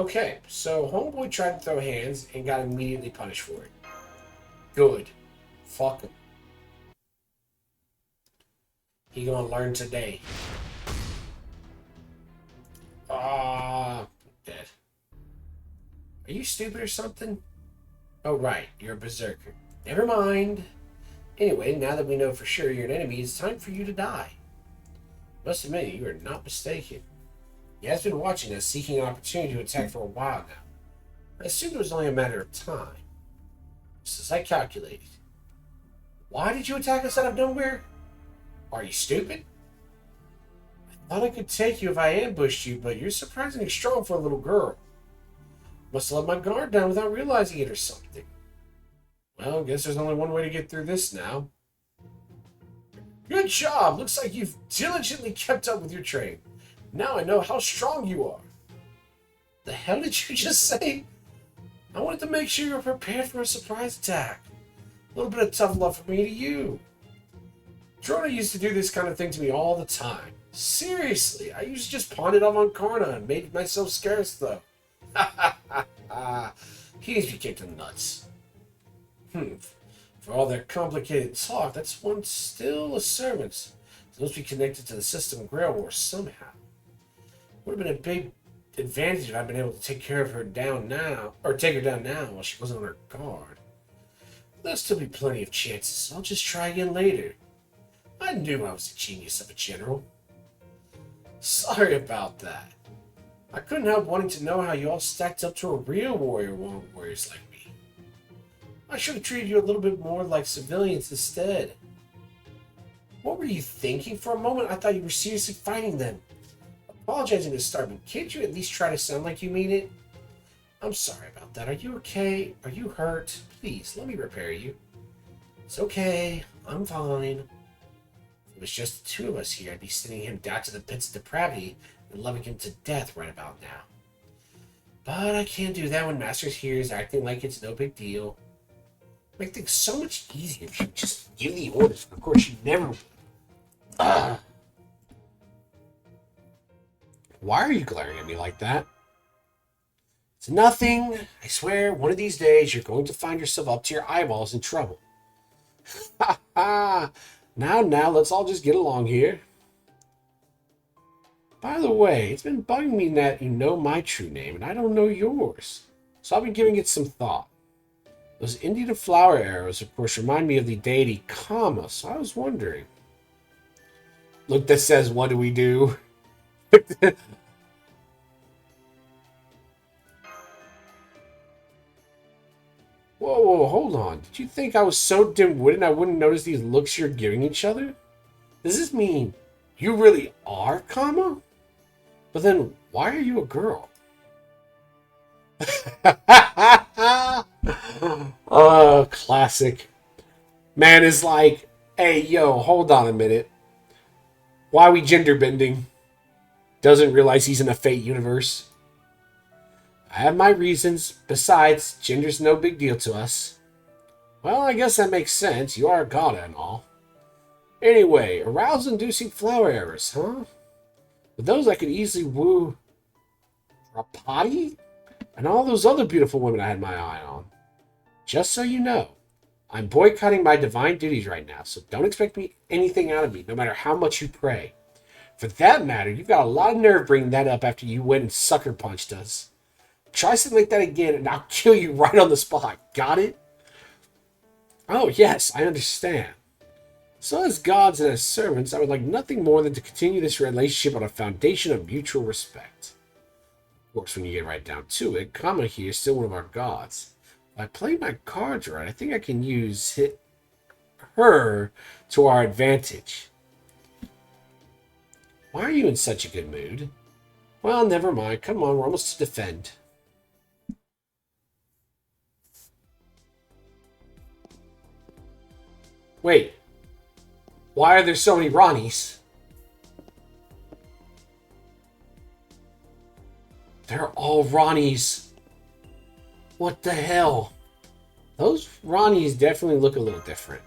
Okay, so Homeboy tried to throw hands and got immediately punished for it. Good. Fuck him. He gonna learn today. Ah, dead. Are you stupid or something? Oh, right, you're a berserker. Never mind. Anyway, now that we know for sure you're an enemy, it's time for you to die. Must admit, you are not mistaken. He has been watching us, seeking an opportunity to attack for a while now. I assumed it was only a matter of time. Just as I calculated. Why did you attack us out of nowhere? Are you stupid? I thought I could take you if I ambushed you, but you're surprisingly strong for a little girl. Must have let my guard down without realizing it or something. Well, I guess there's only one way to get through this now. Good job! Looks like you've diligently kept up with your training. Now I know how strong you are. The hell did you just say? I wanted to make sure you were prepared for a surprise attack. A little bit of tough love from me to you. Drona used to do this kind of thing to me all the time. Seriously, I used to just pawn it off on Karna and made myself scarce, though. He needs to be kicked in the nuts. For all their complicated talk, that's one still a servant. It must be connected to the system Grail War somehow. Would have been a big advantage if I'd been able to take care of her down now, or take her down now while she wasn't on her guard. There'll still be plenty of chances. I'll just try again later. I knew I was a genius of a general. Sorry about that. I couldn't help wanting to know how you all stacked up to a real warriors like me. I should have treated you a little bit more like civilians instead. What were you thinking? For a moment, I thought you were seriously fighting them. Apologizing to start, but can't you at least try to sound like you mean it? I'm sorry about that. Are you okay? Are you hurt? Please, let me repair you. It's okay. I'm fine. If it was just the two of us here, I'd be sending him down to the pits of depravity and loving him to death right about now. But I can't do that when Master's here is acting like it's no big deal. Make things so much easier if you just give the orders. Of course, you never would. Why are you glaring at me like that? It's nothing. I swear, one of these days, you're going to find yourself up to your eyeballs in trouble. Ha ha! Now, let's all just get along here. By the way, it's been bugging me that you know my true name, and I don't know yours. So I've been giving it some thought. Those Indian flower arrows, of course, remind me of the deity Kama, so I was wondering. Look, that says, what do we do? Whoa, hold on. Did you think I was so dim-witted I wouldn't notice these looks you're giving each other? Does this mean you really are Kama? But then, why are you a girl? Oh, classic. Man is like, hey, yo, hold on a minute. Why are we gender bending? Doesn't realize he's in a Fate universe. I have my reasons. Besides, gender's no big deal to us. Well, I guess that makes sense. You are a god and all. Anyway, arousal-inducing flower arrows, huh? With those, I could easily woo Rapati and all those other beautiful women I had my eye on. Just so you know, I'm boycotting my divine duties right now, so don't expect anything out of me, no matter how much you pray. For that matter, you've got a lot of nerve bringing that up after you went and sucker punched us. Try something like that again, and I'll kill you right on the spot. Got it? Oh, yes, I understand. So as gods and as servants, I would like nothing more than to continue this relationship on a foundation of mutual respect. Of course, when you get right down to it, Kama here is still one of our gods. If I play my cards right, I think I can use her to our advantage. Why are you in such a good mood? Well, never mind. Come on, we're almost to defend. Wait. Why are there so many Ronnies? They're all Ronnies. What the hell? Those Ronnies definitely look a little different.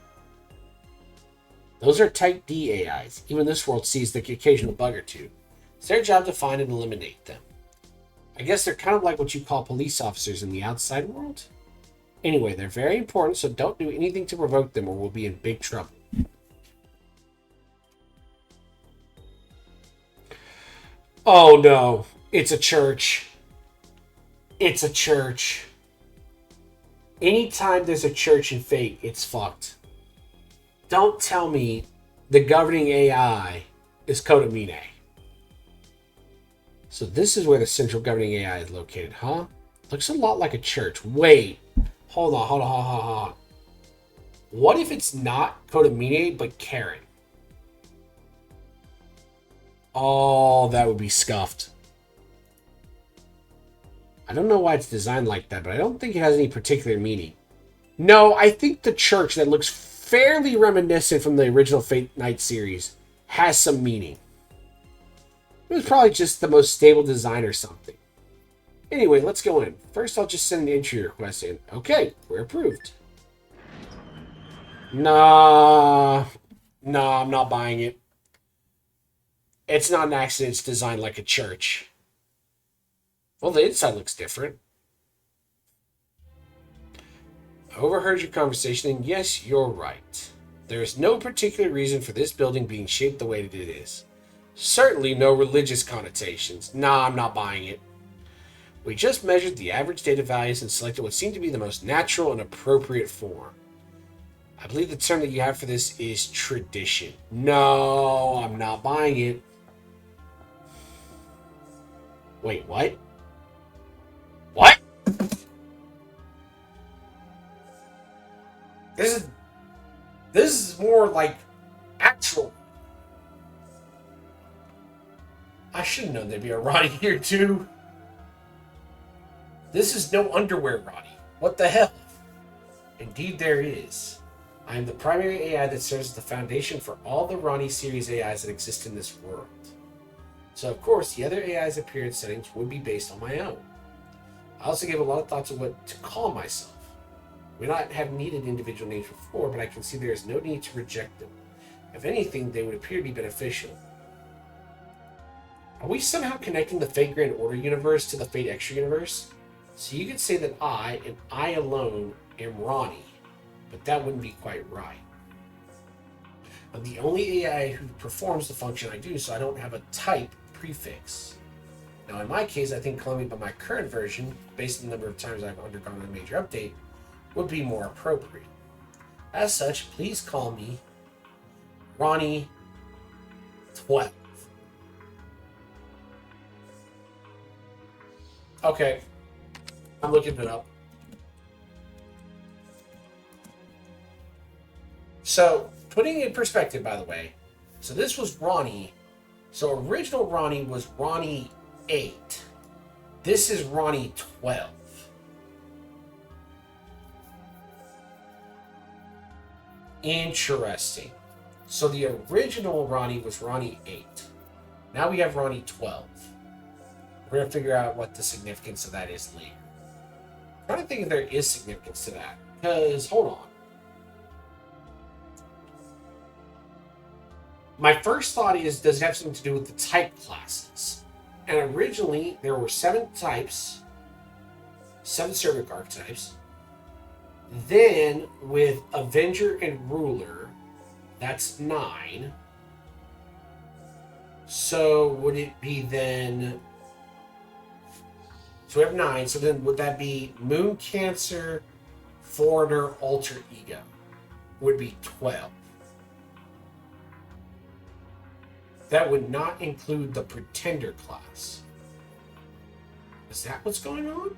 Those are Type D AIs. Even this world sees the occasional bug or two. It's their job to find and eliminate them. I guess they're kind of like what you call police officers in the outside world. Anyway, they're very important, so don't do anything to provoke them or we'll be in big trouble. Oh no, it's a church. It's a church. Anytime there's a church in Fate, it's fucked. Don't tell me the governing AI is Kodamine. So this is where the central governing AI is located, huh? Looks a lot like a church. Wait. Hold on. What if it's not Kodamine, but Karen? Oh, that would be scuffed. I don't know why it's designed like that, but I don't think it has any particular meaning. No, I think the church that looks fairly reminiscent from the original Fate Night series has some meaning. It was probably just the most stable design or something. Anyway, let's go in. First, I'll just send an entry request in. Okay, we're approved. Nah, I'm not buying it. It's not an accident, it's designed like a church. Well, the inside looks different. I overheard your conversation, and yes, you're right. There is no particular reason for this building being shaped the way that it is. Certainly no religious connotations. Nah, I'm not buying it. We just measured the average data values and selected what seemed to be the most natural and appropriate form. I believe the term that you have for this is tradition. No, I'm not buying it. Wait, what? What? This is more like actual. I should have known there'd be a Ronnie here too. This is no underwear Ronnie. What the hell? Indeed there is. I am the primary AI that serves as the foundation for all the Ronnie series AIs that exist in this world. So of course the other AI's appearance settings would be based on my own. I also gave a lot of thought to what to call myself. We not have needed individual names before, but I can see there is no need to reject them. If anything, they would appear to be beneficial. Are we somehow connecting the Fate Grand Order universe to the Fate Extra universe? So you could say that I, and I alone, am Ronnie, but that wouldn't be quite right. I'm the only AI who performs the function I do, so I don't have a type prefix. Now in my case, I think calling me by my current version, based on the number of times I've undergone a major update, would be more appropriate. As such, please call me Ronnie 12. Okay, I'm looking it up. So, putting it in perspective, by the way, so this was Ronnie. So original Ronnie was Ronnie 8. This is Ronnie 12. Interesting. So the original Ronnie was Ronnie 8. Now we have Ronnie 12. We're going to figure out what the significance of that is later. I'm trying to think if there is significance to that. Because, hold on. My first thought is, does it have something to do with the type classes? And originally, there were 7 types, 7 Cervic archetypes. Then, with Avenger and Ruler, that's 9. So, would it be then... So we have 9, so then would that be Moon Cancer, Foreigner, Alter Ego? Would be 12. That would not include the Pretender class. Is that what's going on?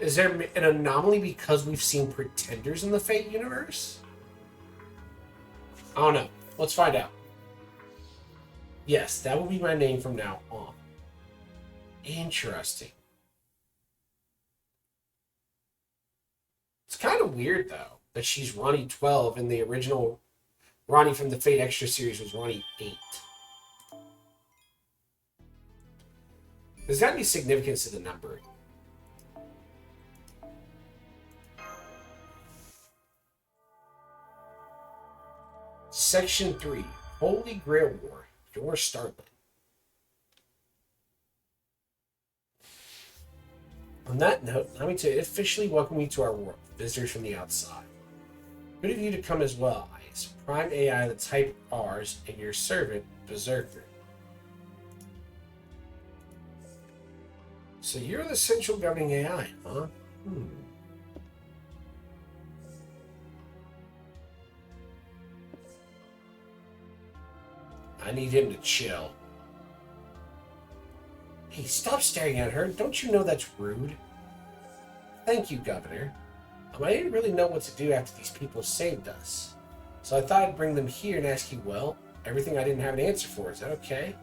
Is there an anomaly because we've seen Pretenders in the Fate universe? I don't know. Let's find out. Yes, that will be my name from now on. Interesting. It's kind of weird, though, that she's Ronnie 12 and the original Ronnie from the Fate Extra series was Ronnie 8. There's got to be significance to the numbering. Section 3. Holy Grail War. Your Starlet. On that note, let me officially welcome you to our world, visitors from the outside. Good of you to come as well, Ice. Prime AI of the type R's and your servant, Berserker. So you're the central governing AI, huh? I need him to chill. Hey, stop staring at her. Don't you know that's rude? Thank you, Governor. I didn't really know what to do after these people saved us. So I thought I'd bring them here and ask you, well, everything I didn't have an answer for. Is that okay?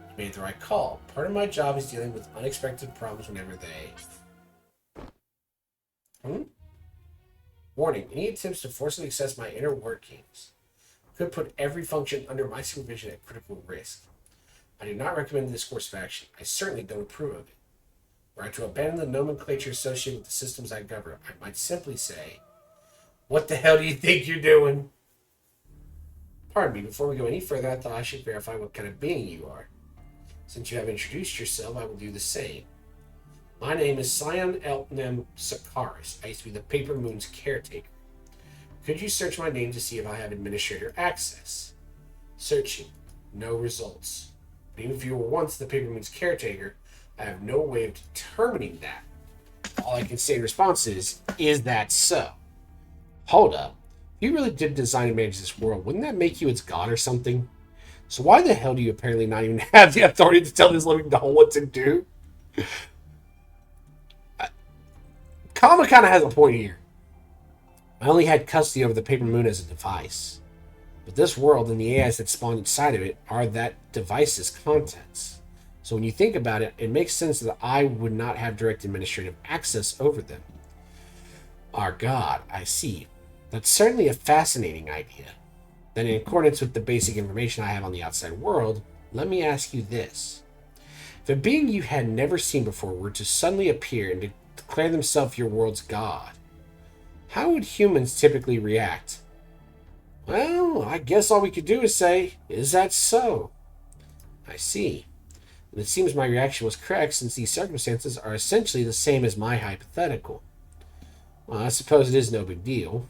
You made the right call. Part of my job is dealing with unexpected problems whenever they... Warning, any attempts to forcibly access my inner workings could put every function under my supervision at critical risk. I do not recommend this course of action. I certainly don't approve of it. Were I to abandon the nomenclature associated with the systems I govern, I might simply say, what the hell do you think you're doing? Pardon me, before we go any further, I thought I should verify what kind of being you are. Since you have introduced yourself, I will do the same. My name is Sion Eltnem Sakaris. I used to be the Paper Moon's caretaker. Could you search my name to see if I have administrator access? Searching. No results. But even if you were once the Paper Moon's caretaker, I have no way of determining that. All I can say in response is that so? Hold up. If you really did design and manage this world, wouldn't that make you its god or something? So why the hell do you apparently not even have the authority to tell this living doll what to do? Kama kind of has a point here. I only had custody over the Paper Moon as a device. But this world and the AIs that spawn inside of it are that device's contents. So when you think about it, it makes sense that I would not have direct administrative access over them. Our God, I see. That's certainly a fascinating idea. Then in accordance with the basic information I have on the outside world, let me ask you this. If a being you had never seen before were to suddenly appear and declare themselves your world's God, how would humans typically react? Well, I guess all we could do is say, is that so? I see. And it seems my reaction was correct since these circumstances are essentially the same as my hypothetical. Well, I suppose it is no big deal.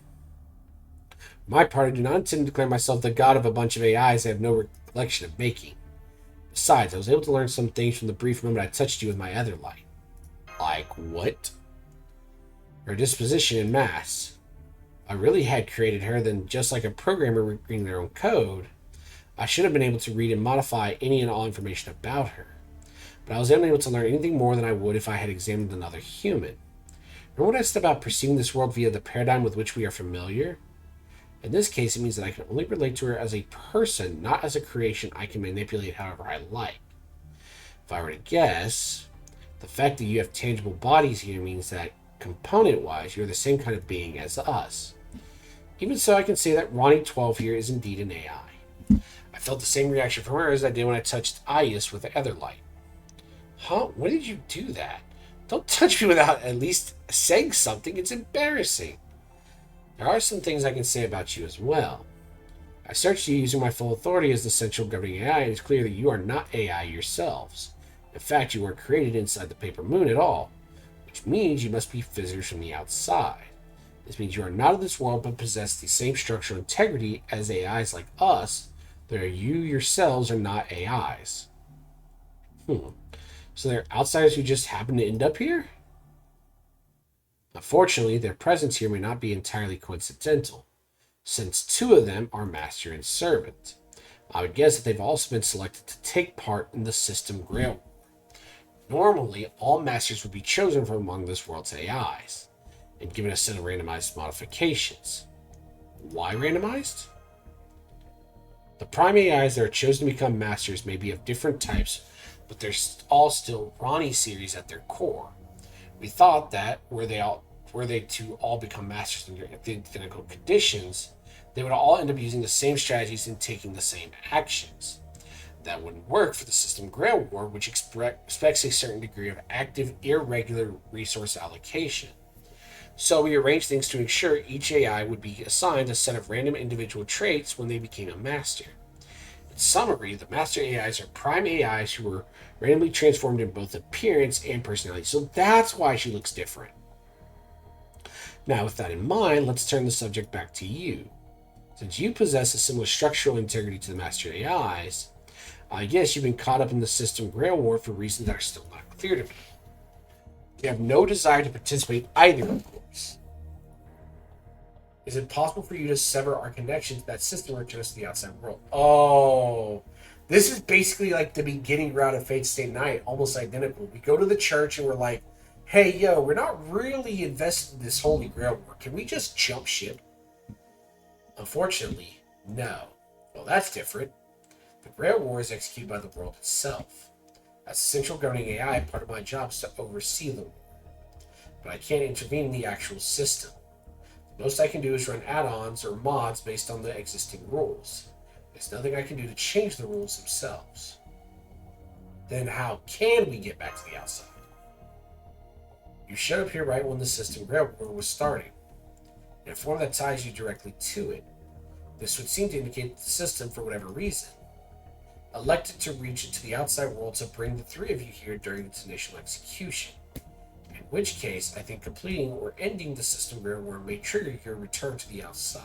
For my part, I do not intend to declare myself the god of a bunch of AIs I have no recollection of making. Besides, I was able to learn some things from the brief moment I touched you with my other light. Like what? Her disposition and mass. If I really had created her, then just like a programmer reading their own code, I should have been able to read and modify any and all information about her. But I was unable to learn anything more than I would if I had examined another human. Remember what I said about perceiving this world via the paradigm with which we are familiar? In this case, it means that I can only relate to her as a person, not as a creation I can manipulate however I like. If I were to guess, the fact that you have tangible bodies here means that, component-wise, you're the same kind of being as us. Even so, I can say that Ronnie 12 here is indeed an AI. I felt the same reaction from her as I did when I touched Ayus with the other light. Huh? When did you do that? Don't touch me without at least saying something. It's embarrassing. There are some things I can say about you as well. I searched you using my full authority as the central governing AI, and it's clear that you are not AI yourselves. In fact, you weren't created inside the Paper Moon at all, which means you must be visitors from the outside. This means you are not of this world, but possess the same structural integrity as AIs like us, though you yourselves are not AIs. So they're outsiders who just happen to end up here? Unfortunately, their presence here may not be entirely coincidental, since two of them are master and servant. I would guess that they've also been selected to take part in the System Grail. Normally, all masters would be chosen from among this world's AIs, and given a set of randomized modifications. Why randomized? The prime AIs that are chosen to become masters may be of different types, but they're all still Ronnie series at their core. We thought that, were they to all become masters under identical conditions, they would all end up using the same strategies and taking the same actions. That wouldn't work for the System Grail War, which expects a certain degree of active, irregular resource allocation. So we arranged things to ensure each AI would be assigned a set of random individual traits when they became a master. Summary, the master AIs are prime AIs who were randomly transformed in both appearance and personality. So that's why she looks different. Now, with that in mind, let's turn the subject back to you. Since you possess a similar structural integrity to the master AIs, I guess you've been caught up in the system Grail War for reasons that are still not clear to me. You have no desire to participate either, of course. Is it possible for you to sever our connection to that system and return us to the outside world? Oh, this is basically like the beginning route of Fate Stay Night, almost identical. We go to the church and we're like, hey, yo, we're not really invested in this Holy Grail War. Can we just jump ship? Unfortunately, no. Well, that's different. The Grail War is executed by the world itself. As central governing AI, part of my job is to oversee the war. But I can't intervene in the actual system. The most I can do is run add-ons or mods based on the existing rules. There's nothing I can do to change the rules themselves. Then how can we get back to the outside? You showed up here right when the system Grail War was starting, in a form that ties you directly to it. This would seem to indicate that the system, for whatever reason, elected to reach into the outside world to bring the three of you here during its initial execution. In which case, I think completing or ending the system Grail War may trigger your return to the outside.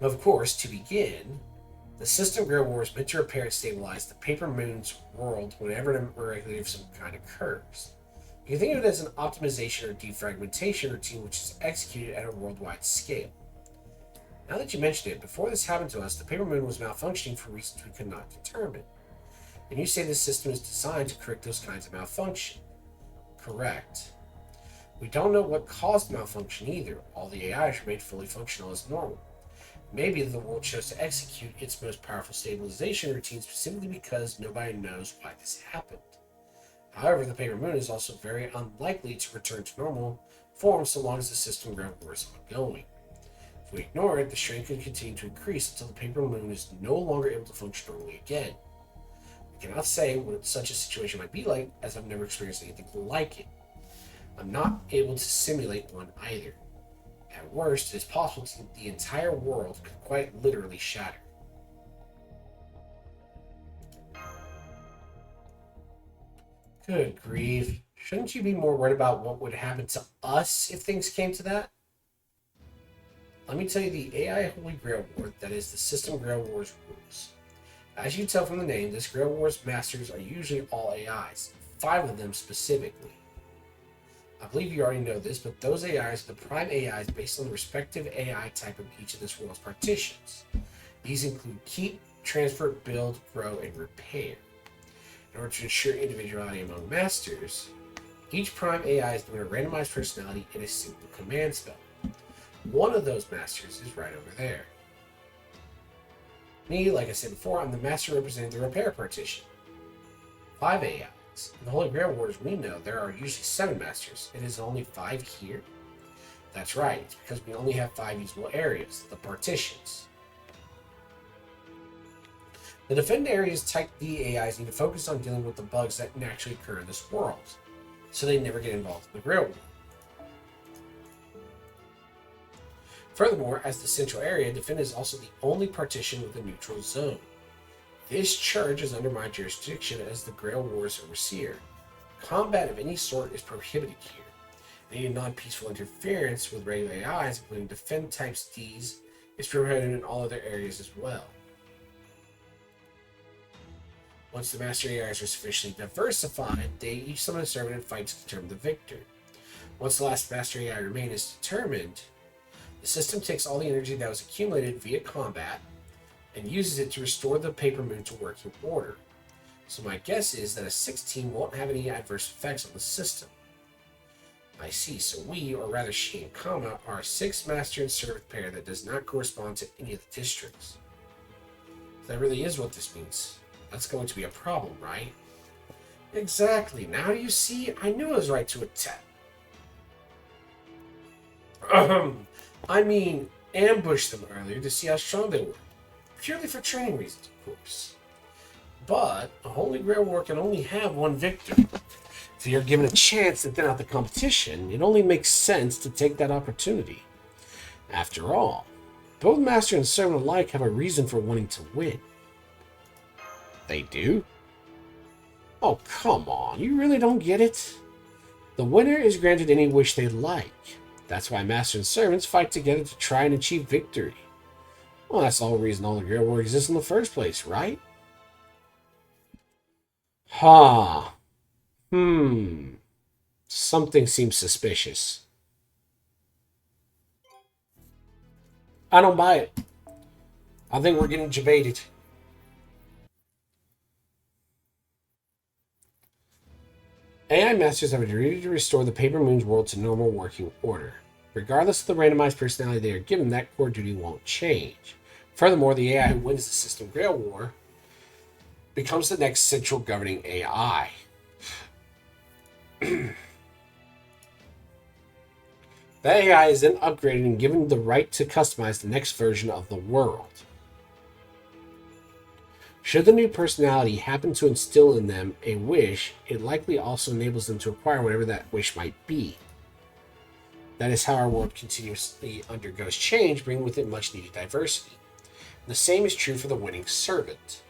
Of course, to begin, the system Grail War is meant to repair and stabilize the Paper Moon's world whenever an irregularity of some kind occurs. You can think of it as an optimization or defragmentation routine which is executed at a worldwide scale. Now that you mention it, before this happened to us, the Paper Moon was malfunctioning for reasons we could not determine. And you say this system is designed to correct those kinds of malfunction. Correct. We don't know what caused malfunction either. All the AIs remained fully functional as normal. Maybe the world chose to execute its most powerful stabilization routine specifically because nobody knows why this happened. However, the Paper Moon is also very unlikely to return to normal form so long as the system Grail War is ongoing. If we ignore it, the strain could continue to increase until the Paper Moon is no longer able to function normally again. I cannot say what such a situation might be like, as I've never experienced anything like it. I'm not able to simulate one either. At worst, it is possible that the entire world could quite literally shatter. Good grief. Shouldn't you be more worried about what would happen to us if things came to that? Let me tell you the AI Holy Grail War, that is the system Grail War's rules. As you can tell from the name, this Grail War's masters are usually all AIs, 5 of them specifically. I believe you already know this, but those AIs are the prime AIs based on the respective AI type of each of this world's partitions. These include keep, transfer, build, grow, and repair. In order to ensure individuality among masters, each prime AI is given a randomized personality and a simple command spell. One of those masters is right over there. Me, like I said before, I'm the master representing the repair partition. 5 AIs. In the Holy Grail Wars, we know there are usually 7 masters. It is only 5 here. That's right, it's because we only have 5 usable areas, the partitions. The defend areas type D AIs need to focus on dealing with the bugs that naturally occur in this world, so they never get involved in the Grail War. Furthermore, as the central area, defend is also the only partition with a neutral zone. This charge is under my jurisdiction as the Grail War's overseer. Combat of any sort is prohibited here. Any non-peaceful interference with regular AIs, including defend types Ds, is prohibited in all other areas as well. Once the master AIs are sufficiently diversified, they each summon a servant and fight to determine the victor. Once the last master AI remain is determined, the system takes all the energy that was accumulated via combat and uses it to restore the Paper Moon to working order. So my guess is that a 16 won't have any adverse effects on the system. I see, so we, or rather she and Kama, are a 6 master and servant pair that does not correspond to any of the districts. That really is what this means. That's going to be a problem, right? Exactly. Now you see, I knew I was right to attack. I mean, ambush them earlier to see how strong they were. Purely for training reasons, of course. But a Holy Grail War can only have one victor. If you're given a chance to thin out the competition, it only makes sense to take that opportunity. After all, both master and servant alike have a reason for wanting to win. They do? Oh, come on, you really don't get it? The winner is granted any wish they like. That's why master and servants fight together to try and achieve victory. Well, that's the whole reason all the Grail War exists in the first place, right? Ha. Something seems suspicious. I don't buy it. I think we're getting debated. AI masters have a duty to restore the Paper Moon's world to normal working order. Regardless of the randomized personality they are given, that core duty won't change. Furthermore, the AI who wins the system Grail War becomes the next central governing AI. That AI is then upgraded and given the right to customize the next version of the world. Should the new personality happen to instill in them a wish, it likely also enables them to acquire whatever that wish might be. That is how our world continuously undergoes change, bringing with it much needed diversity. And the same is true for the winning servant.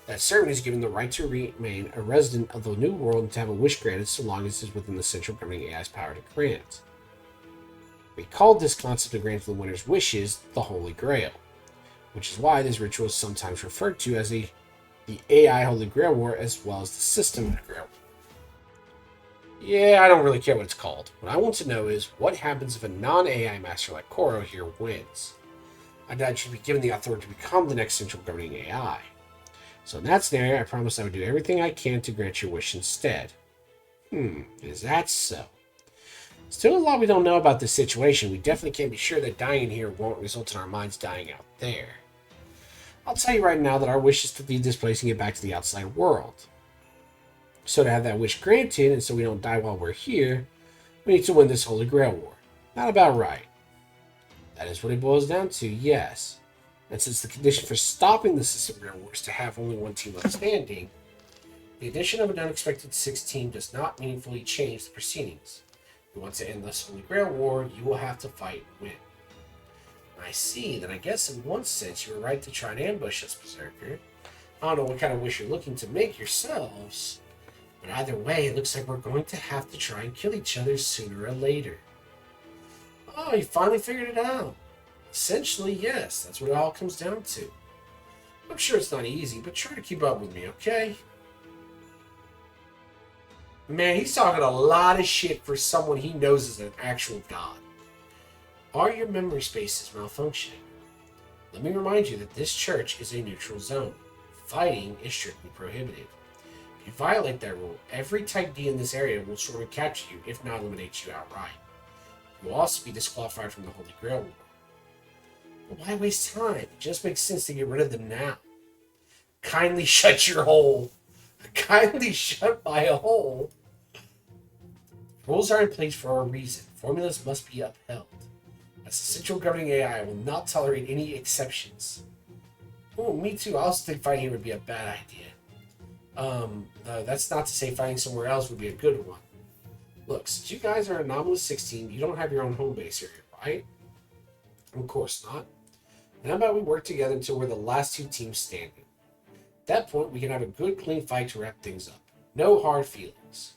That servant is given the right to remain a resident of the new world and to have a wish granted so long as it is within the central governing AI's power to grant. We called this concept of granting the winner's wishes the Holy Grail, which is why this ritual is sometimes referred to as the AI Holy Grail War as well as the system Grail War. Yeah, I don't really care what it's called. What I want to know is what happens if a non-AI master like Koro here wins. I doubt you should be given the authority to become the next central governing AI. So in that scenario, I promise I would do everything I can to grant your wish instead. Is that so? Still a lot we don't know about this situation. We definitely can't be sure that dying here won't result in our minds dying out there. I'll tell you right now that our wish is to leave this place and get back to the outside world. So to have that wish granted, and so we don't die while we're here, we need to win this Holy Grail War. Not about right. That is what it boils down to, yes. And since the condition for stopping the system Grail War is to have only one team left standing, the addition of an unexpected sixth team does not meaningfully change the proceedings. If you want to end this Holy Grail War, you will have to fight and win. I see, then I guess in one sense you were right to try and ambush us, Berserker. I don't know what kind of wish you're looking to make yourselves, but either way, it looks like we're going to have to try and kill each other sooner or later. Oh, you finally figured it out. Essentially, yes, that's what it all comes down to. I'm sure it's not easy, but try to keep up with me, okay? Man, he's talking a lot of shit for someone he knows is an actual god. Are your memory spaces malfunctioning? Let me remind you that this church is a neutral zone. Fighting is strictly prohibited. If you violate that rule, every Type D in this area will sort of capture you, if not eliminate you outright. You will also be disqualified from the Holy Grail War. But why waste time? It just makes sense to get rid of them now. Kindly shut your hole. Kindly shut my hole. Rules are in place for a reason. Formulas must be upheld. As the central governing AI, I will not tolerate any exceptions. Oh, me too. I also think fighting here would be a bad idea. That's not to say fighting somewhere else would be a good one. Look, since you guys are Anomalous 16, you don't have your own home base here, right? Of course not. And how about we work together until we're the last two teams standing? At that point, we can have a good, clean fight to wrap things up. No hard feelings.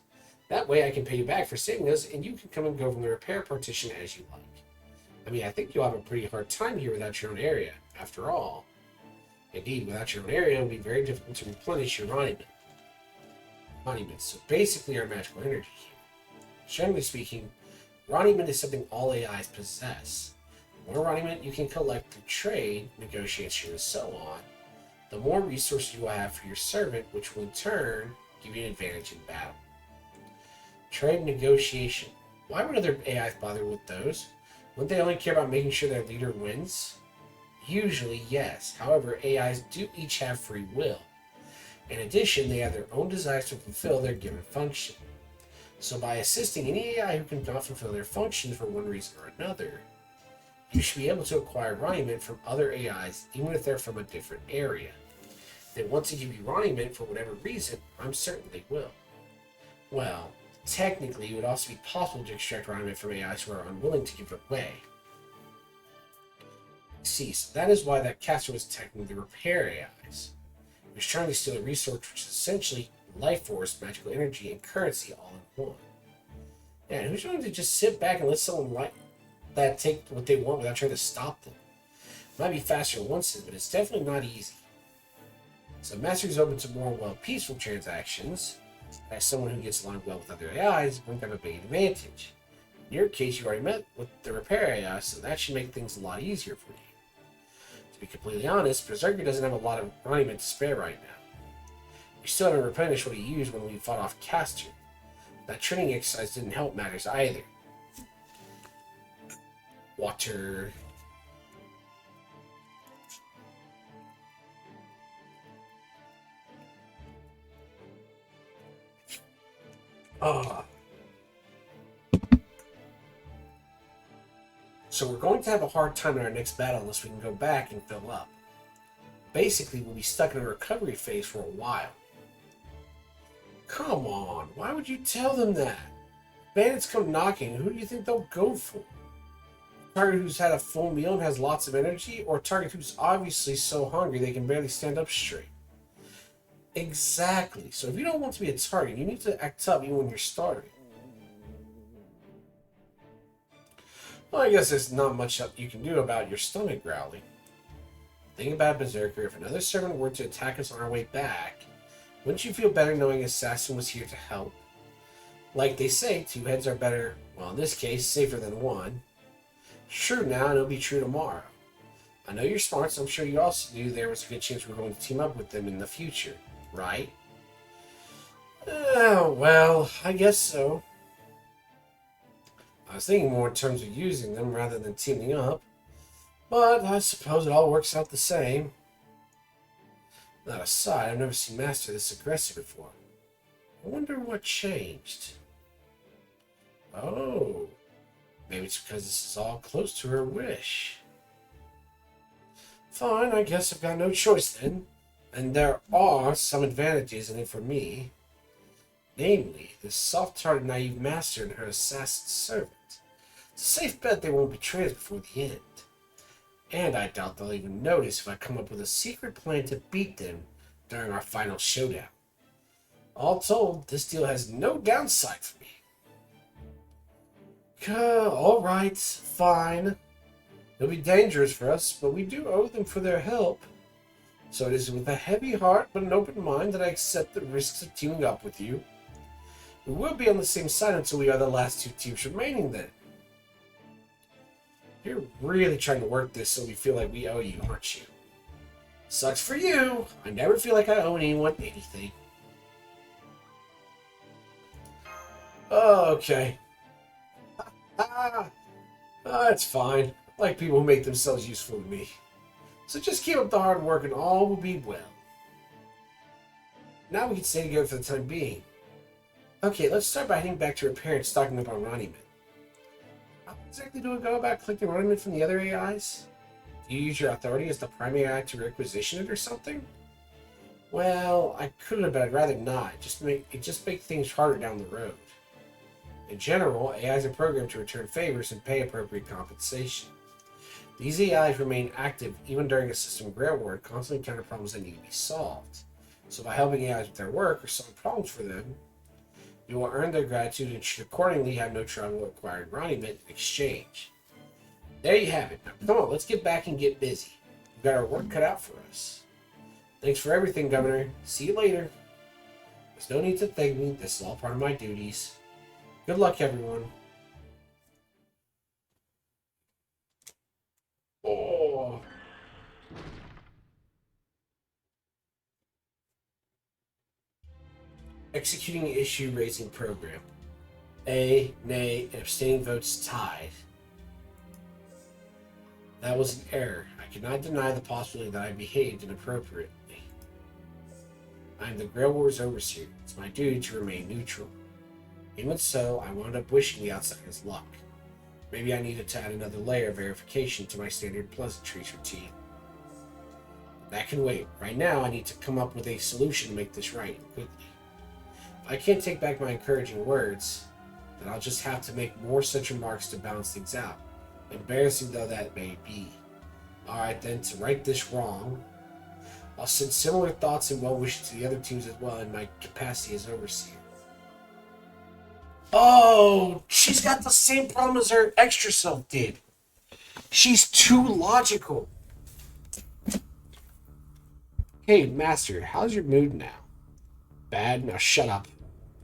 That way, I can pay you back for saving us, and you can come and go from the repair partition as you like. I mean, I think you'll have a pretty hard time here without your own area, after all. Indeed, without your own area, it will be very difficult to replenish your monument. So basically our magical energy here. Generally speaking, Roniment is something all AIs possess. The more Roniment you can collect through trade, negotiation, and so on, the more resources you will have for your servant, which will in turn give you an advantage in battle. Trade and negotiation. Why would other AIs bother with those? Wouldn't they only care about making sure their leader wins? Usually, yes. However, AIs do each have free will. In addition, they have their own desires to fulfill their given function. So by assisting any AI who cannot fulfill their function for one reason or another, you should be able to acquire Roniment from other AIs, even if they're from a different area. If they want to give you Roniment for whatever reason, I'm certain they will. Well, Technically, it would also be possible to extract Rhinomet from AIs who are unwilling to give it away. See, so that is why that caster was technically the repair AIs. He was trying to steal a resource which is essentially life force, magical energy, and currency all in one. Yeah, who's trying to just sit back and let someone like that take what they want without trying to stop them? It might be faster in one sense, but it's definitely not easy. So Master is open to more, well, peaceful transactions. As someone who gets along well with other AIs, is going to have a big advantage. In your case, you already met with the repair AI, so that should make things a lot easier for you. To be completely honest, Berserker doesn't have a lot of Rhinomet to spare right now. We still haven't replenished what he used when we fought off Caster. That training exercise didn't help matters either. Water. So we're going to have a hard time in our next battle unless we can go back and fill up. Basically, we'll be stuck in a recovery phase for a while. Come on, why would you tell them that? Bandits come knocking, who do you think they'll go for? A target who's had a full meal and has lots of energy, or a target who's obviously so hungry they can barely stand up straight? Exactly. So if you don't want to be a target, you need to act up even when you're starting. Well, I guess there's not much you can do about your stomach growling. Think about Berserker. If another servant were to attack us on our way back, wouldn't you feel better knowing Assassin was here to help? Like they say, two heads are better, well in this case, safer than one. It's true now, and it'll be true tomorrow. I know you're smart, so I'm sure you also knew there was a good chance we're going to team up with them in the future, right? Well, I guess so. I was thinking more in terms of using them rather than teaming up, but I suppose it all works out the same. That aside, I've never seen Master this aggressive before. I wonder what changed. Oh, maybe it's because this is all close to her wish. Fine, I guess I've got no choice then. And there are some advantages in it for me. Namely, this soft-hearted, naive Master and her assassin servant. It's a safe bet they won't betray us before the end. And I doubt they'll even notice if I come up with a secret plan to beat them during our final showdown. All told, this deal has no downside for me. Alright, fine. It'll be dangerous for us, but we do owe them for their help. So it is with a heavy heart but an open mind that I accept the risks of teaming up with you. We will be on the same side until we are the last two teams remaining then. You're really trying to work this so we feel like we owe you, aren't you? Sucks for you. I never feel like I owe anyone anything. Oh, okay. It's fine. I like people who make themselves useful to me. So just keep up the hard work and all will be well. Now we can stay together for the time being. Okay, let's start by heading back to repair and stocking up on Rhinomet. How exactly do we go about collecting Rhinomet from the other AIs? Do you use your authority as the primary AI to requisition it or something? Well, I could have, but I'd rather not. It just make things harder down the road. In general, AIs are programmed to return favors and pay appropriate compensation. These AIs remain active even during a system Grail War and constantly encounter problems that need to be solved. So by helping AIs with their work or solving problems for them, you will earn their gratitude and should accordingly have no trouble acquiring Rhinomet in exchange. There you have it. Now, come on, let's get back and get busy. We've got our work cut out for us. Thanks for everything, Governor. See you later. There's no need to thank me. This is all part of my duties. Good luck, everyone. Oh. Executing issue raising program. A, nay, and abstaining votes tied. That was an error. I cannot deny the possibility that I behaved inappropriately. I am the Grail War's overseer. It's my duty to remain neutral. Even so, I wound up wishing the outsider's luck. Maybe I needed to add another layer of verification to my standard pleasantries routine. That can wait. Right now, I need to come up with a solution to make this right quickly. If I can't take back my encouraging words, then I'll just have to make more such remarks to balance things out. Embarrassing though that may be. Alright then, to right this wrong, I'll send similar thoughts and well wishes to the other teams as well in my capacity as overseer. Oh, she's got the same problem as her extra self did. She's too logical. Hey, Master, how's your mood now? Bad? Now shut up.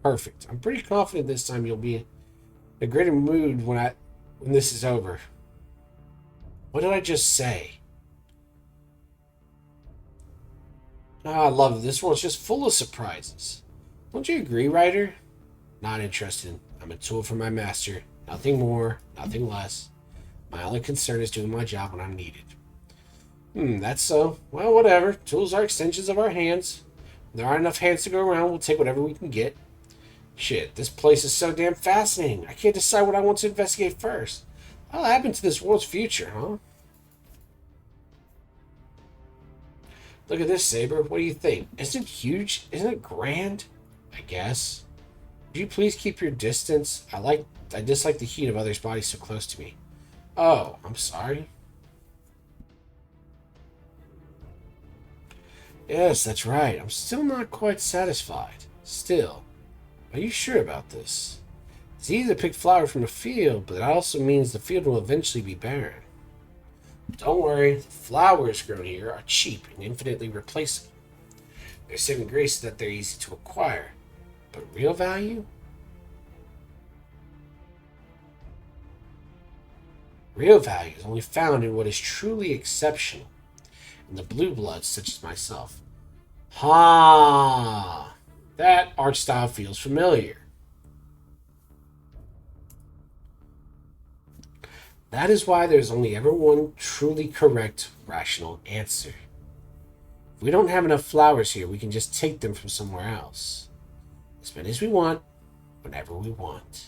Perfect. I'm pretty confident this time you'll be in a greater mood when this is over. What did I just say? I love it. This world's just full of surprises. Don't you agree, Ryder? Not interested. I'm a tool for my master. Nothing more, nothing less. My only concern is doing my job when I'm needed. That's so. Well, whatever. Tools are extensions of our hands. When there aren't enough hands to go around, we'll take whatever we can get. Shit, this place is so damn fascinating. I can't decide what I want to investigate first. What'll happen to this world's future, huh? Look at this, Saber. What do you think? Isn't it huge? Isn't it grand? I guess. Would you please keep your distance? I dislike the heat of others' bodies so close to me. Oh, I'm sorry. Yes, that's right. I'm still not quite satisfied. Still. Are you sure about this? It's easy to pick flowers from the field, but that also means the field will eventually be barren. Don't worry, the flowers grown here are cheap and infinitely replaceable. Their saving grace is that they're easy to acquire. But real value? Real value is only found in what is truly exceptional, in the blue bloods such as myself. Ha! That art style feels familiar. That is why there's only ever one truly correct, rational answer. If we don't have enough flowers here, we can just take them from somewhere else. As many as we want, whenever we want.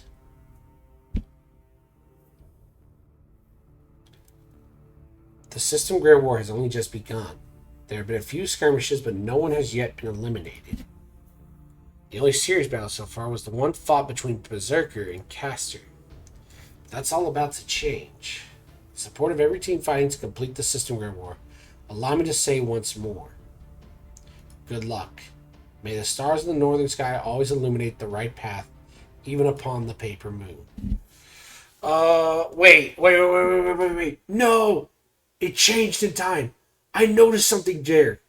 The System Great War has only just begun. There have been a few skirmishes, but no one has yet been eliminated. The only serious battle so far was the one fought between Berserker and Caster. But that's all about to change. The support of every team fighting to complete the System Great War. Allow me to say once more. Good luck. May the stars in the northern sky always illuminate the right path, even upon the paper moon. Wait. No! It changed in time. I noticed something there.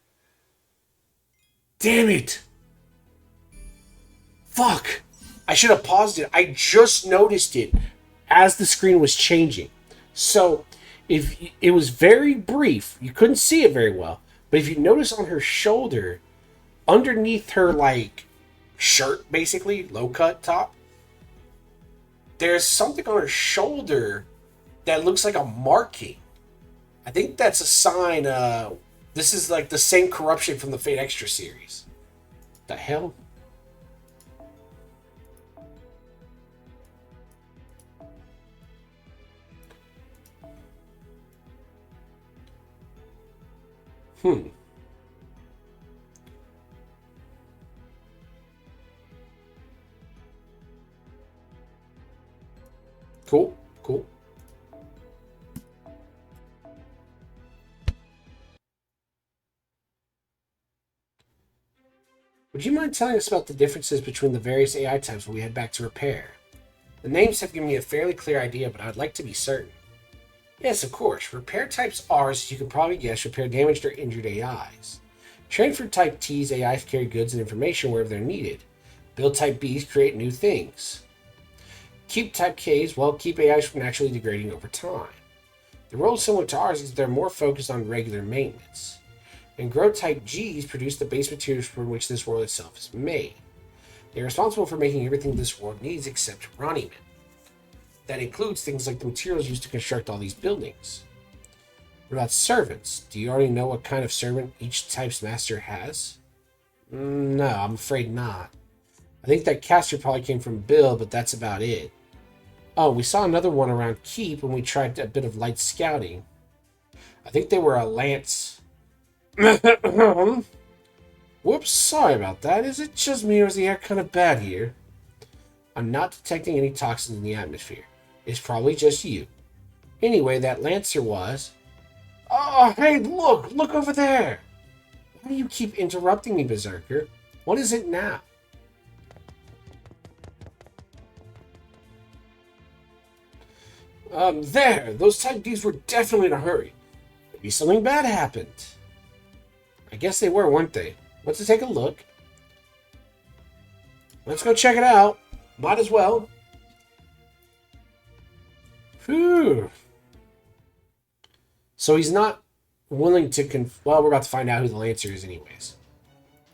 Damn it. Fuck. I should have paused it. I just noticed it as the screen was changing. So, if it was very brief, you couldn't see it very well. But if you notice on her shoulder, underneath her, shirt, basically, low-cut top, there's something on her shoulder that looks like a marking. I think that's a sign, this is the same corruption from the Fate Extra series. The hell? Cool. Would you mind telling us about the differences between the various AI types when we head back to repair? The names have given me a fairly clear idea, but I'd like to be certain. Yes, of course. Repair types are, as you can probably guess, repair damaged or injured AIs. Transfer type T's AIs carry goods and information wherever they're needed. Build type B's create new things. Keep type K's, keep AIs from naturally degrading over time. The role similar to ours is they're more focused on regular maintenance. And grow type G's produce the base materials from which this world itself is made. They're responsible for making everything this world needs except Ronnieman. That includes things like the materials used to construct all these buildings. What about servants? Do you already know what kind of servant each type's master has? No, I'm afraid not. I think that Caster probably came from Bill, but that's about it. Oh, we saw another one around Keep when we tried a bit of light scouting. I think they were a lance. Whoops, sorry about that. Is it just me or is the air kind of bad here? I'm not detecting any toxins in the atmosphere. It's probably just you. Anyway, that Lancer was... Oh, hey, look! Look over there! Why do you keep interrupting me, Berserker? What is it now? There! Those Type Ds were definitely in a hurry. Maybe something bad happened. I guess they were, weren't they? Let's take a look. Let's go check it out. Might as well. Phew. So he's not willing to well, we're about to find out who the Lancer is anyways.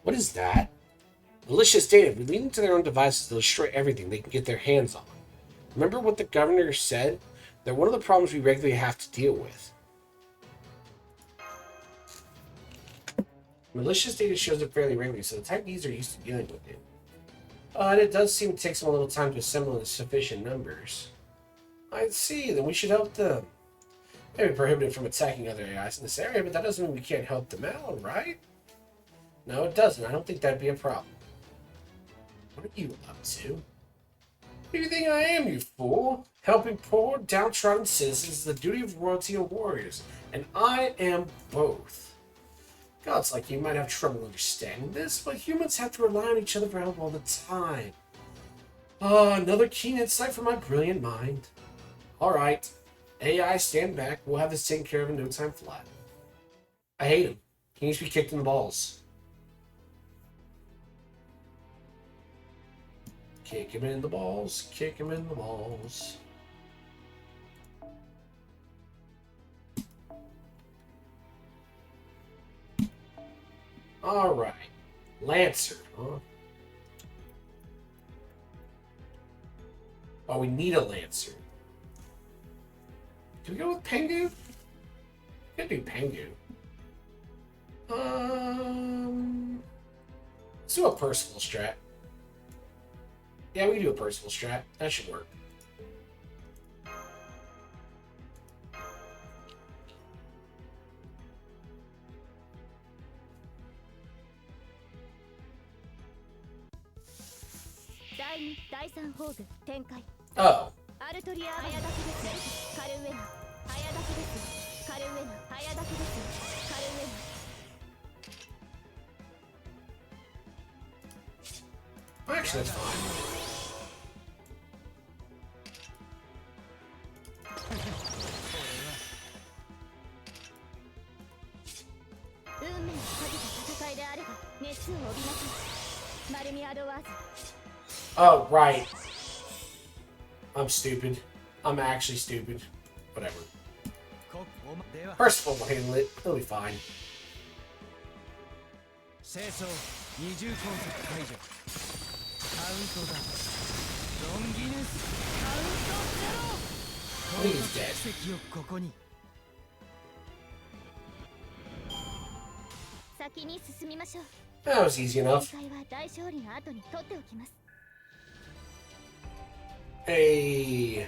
What is that? Malicious data leading to their own devices to destroy everything they can get their hands on. Remember what the governor said? They're one of the problems we regularly have to deal with. Malicious data shows up fairly regularly, so the Type Ds are used to dealing with it. And it does seem to take them a little time to assemble in sufficient numbers. I see, then we should help them. Maybe prohibited from attacking other AIs in this area, but that doesn't mean we can't help them out, right? No, it doesn't. I don't think that'd be a problem. What are you up to? Who do you think I am, you fool? Helping poor, downtrodden citizens is the duty of royalty and warriors, and I am both. Gods like you might have trouble understanding this, but humans have to rely on each other for help all the time. Another keen insight from my brilliant mind. Alright, AI, stand back. We'll have this taken care of in no time flat. I hate him. He needs to be kicked in the balls. Kick him in the balls. Kick him in the balls. Alright. Lancer, huh? Oh, we need a Lancer. Do we go with Pengu? We could do Pengu. Let's do a Percival strat. Yeah, we can do a Percival strat. That should work. Oh. Actually, that's fine. Oh, right. I'm stupid. I'm actually stupid. Whatever. First of all, we'll handle it. It'll be fine. He's dead. That was easy enough. Hey.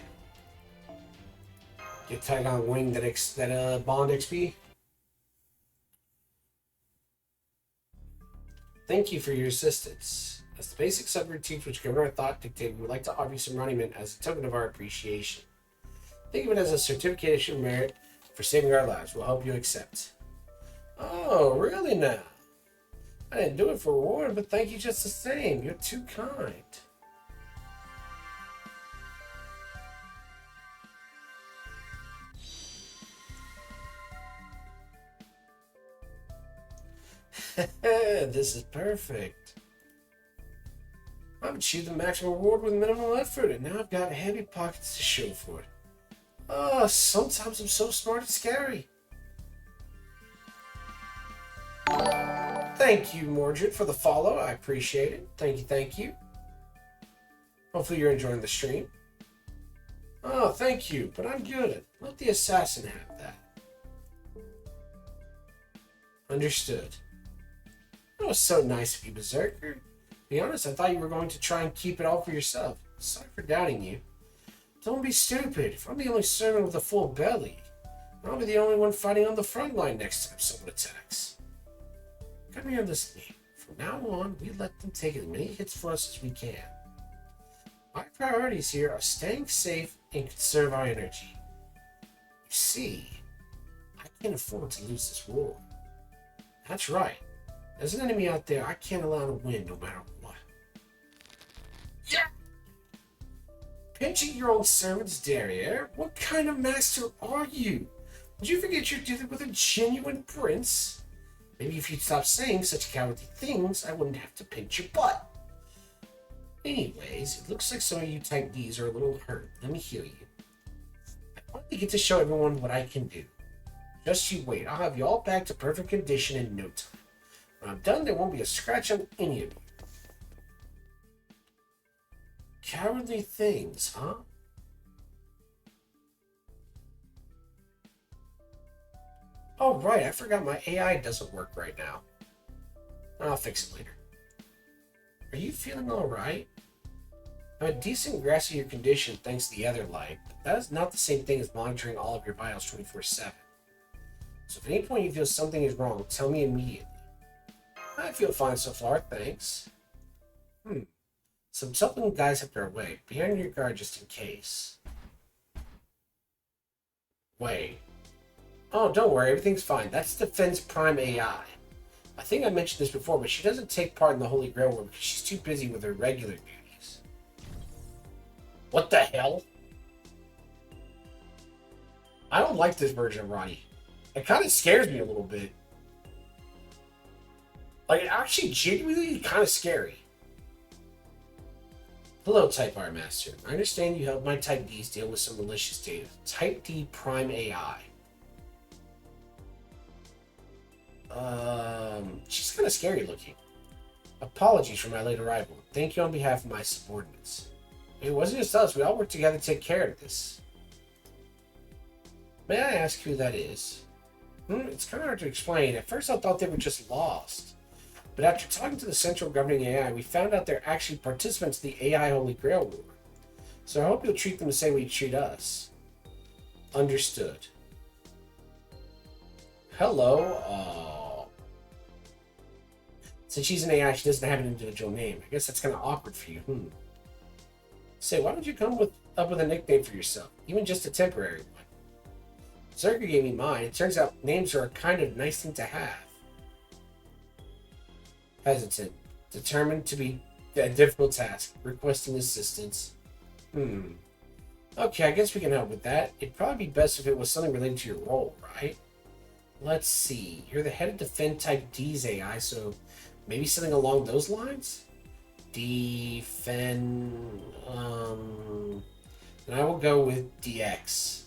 Get tag on wing that bond XP. Thank you for your assistance. As the basic subroutines which govern our thought dictated, we would like to offer you some monument as a token of our appreciation. Think of it as a certification of merit for saving our lives. We'll help you accept. Oh, really now? I didn't do it for reward, but thank you just the same. You're too kind. This is perfect. I've achieved the maximum reward with minimal effort, and now I've got heavy pockets to show for it. Sometimes I'm so smart it's scary. Thank you, Mordred, for the follow. I appreciate it. Thank you, thank you. Hopefully you're enjoying the stream. Oh, thank you, but I'm good. Let the assassin have that. Understood. That was so nice of you, Berserker. To be honest, I thought you were going to try and keep it all for yourself. Sorry for doubting you. Don't be stupid. If I'm the only servant with a full belly, I'll be the only one fighting on the front line next time someone attacks. Come here and listen to me. For From now on, we let them take as many hits for us as we can. My priorities here are staying safe and conserve our energy. You see, I can't afford to lose this war. That's right. There's an enemy out there I can't allow to win no matter what. Yeah! Pinching your own servant's derriere? What kind of master are you? Did you forget you're dealing with a genuine prince? Maybe if you'd stop saying such cowardly things, I wouldn't have to pinch your butt. Anyways, it looks like some of you Type Ds are a little hurt. Let me heal you. I finally get to show everyone what I can do. Just you wait. I'll have you all back to perfect condition in no time. When I'm done, there won't be a scratch on any of you. Cowardly things, huh? Oh, right. I forgot my AI doesn't work right now. I'll fix it later. Are you feeling alright? I'm a decent grasp of your condition thanks to the other light, but that is not the same thing as monitoring all of your vitals 24/7. So if at any point you feel something is wrong, tell me immediately. I feel fine so far, thanks. Some supplement guys have their way. Be on your guard just in case. Wait. Oh, don't worry, everything's fine. That's Defense Prime AI. I think I mentioned this before, but she doesn't take part in the Holy Grail War because she's too busy with her regular duties. What the hell? I don't like this version of Ronnie. It kind of scares me a little bit. Like, actually, genuinely kind of scary. Hello, Type R Master. I understand you helped my Type Ds deal with some malicious data. Type D Prime AI. She's kind of scary looking. Apologies for my late arrival. Thank you on behalf of my subordinates. It wasn't just us. We all worked together to take care of this. May I ask who that is? It's kind of hard to explain. At first I thought they were just lost. But after talking to the central governing AI, we found out they're actually participants in the AI Holy Grail War. So I hope you'll treat them the same way you treat us. Understood. Hello. Since she's an AI, she doesn't have an individual name. I guess that's kind of awkward for you. Say, why don't you come up with a nickname for yourself? Even just a temporary one. Zerker gave me mine. It turns out names are a kind of nice thing to have. Hesitant. Determined to be a difficult task. Requesting assistance. Okay, I guess we can help with that. It'd probably be best if it was something related to your role, right? Let's see. You're the head of Defend Type D's AI, so maybe something along those lines? Defend... And I will go with DX.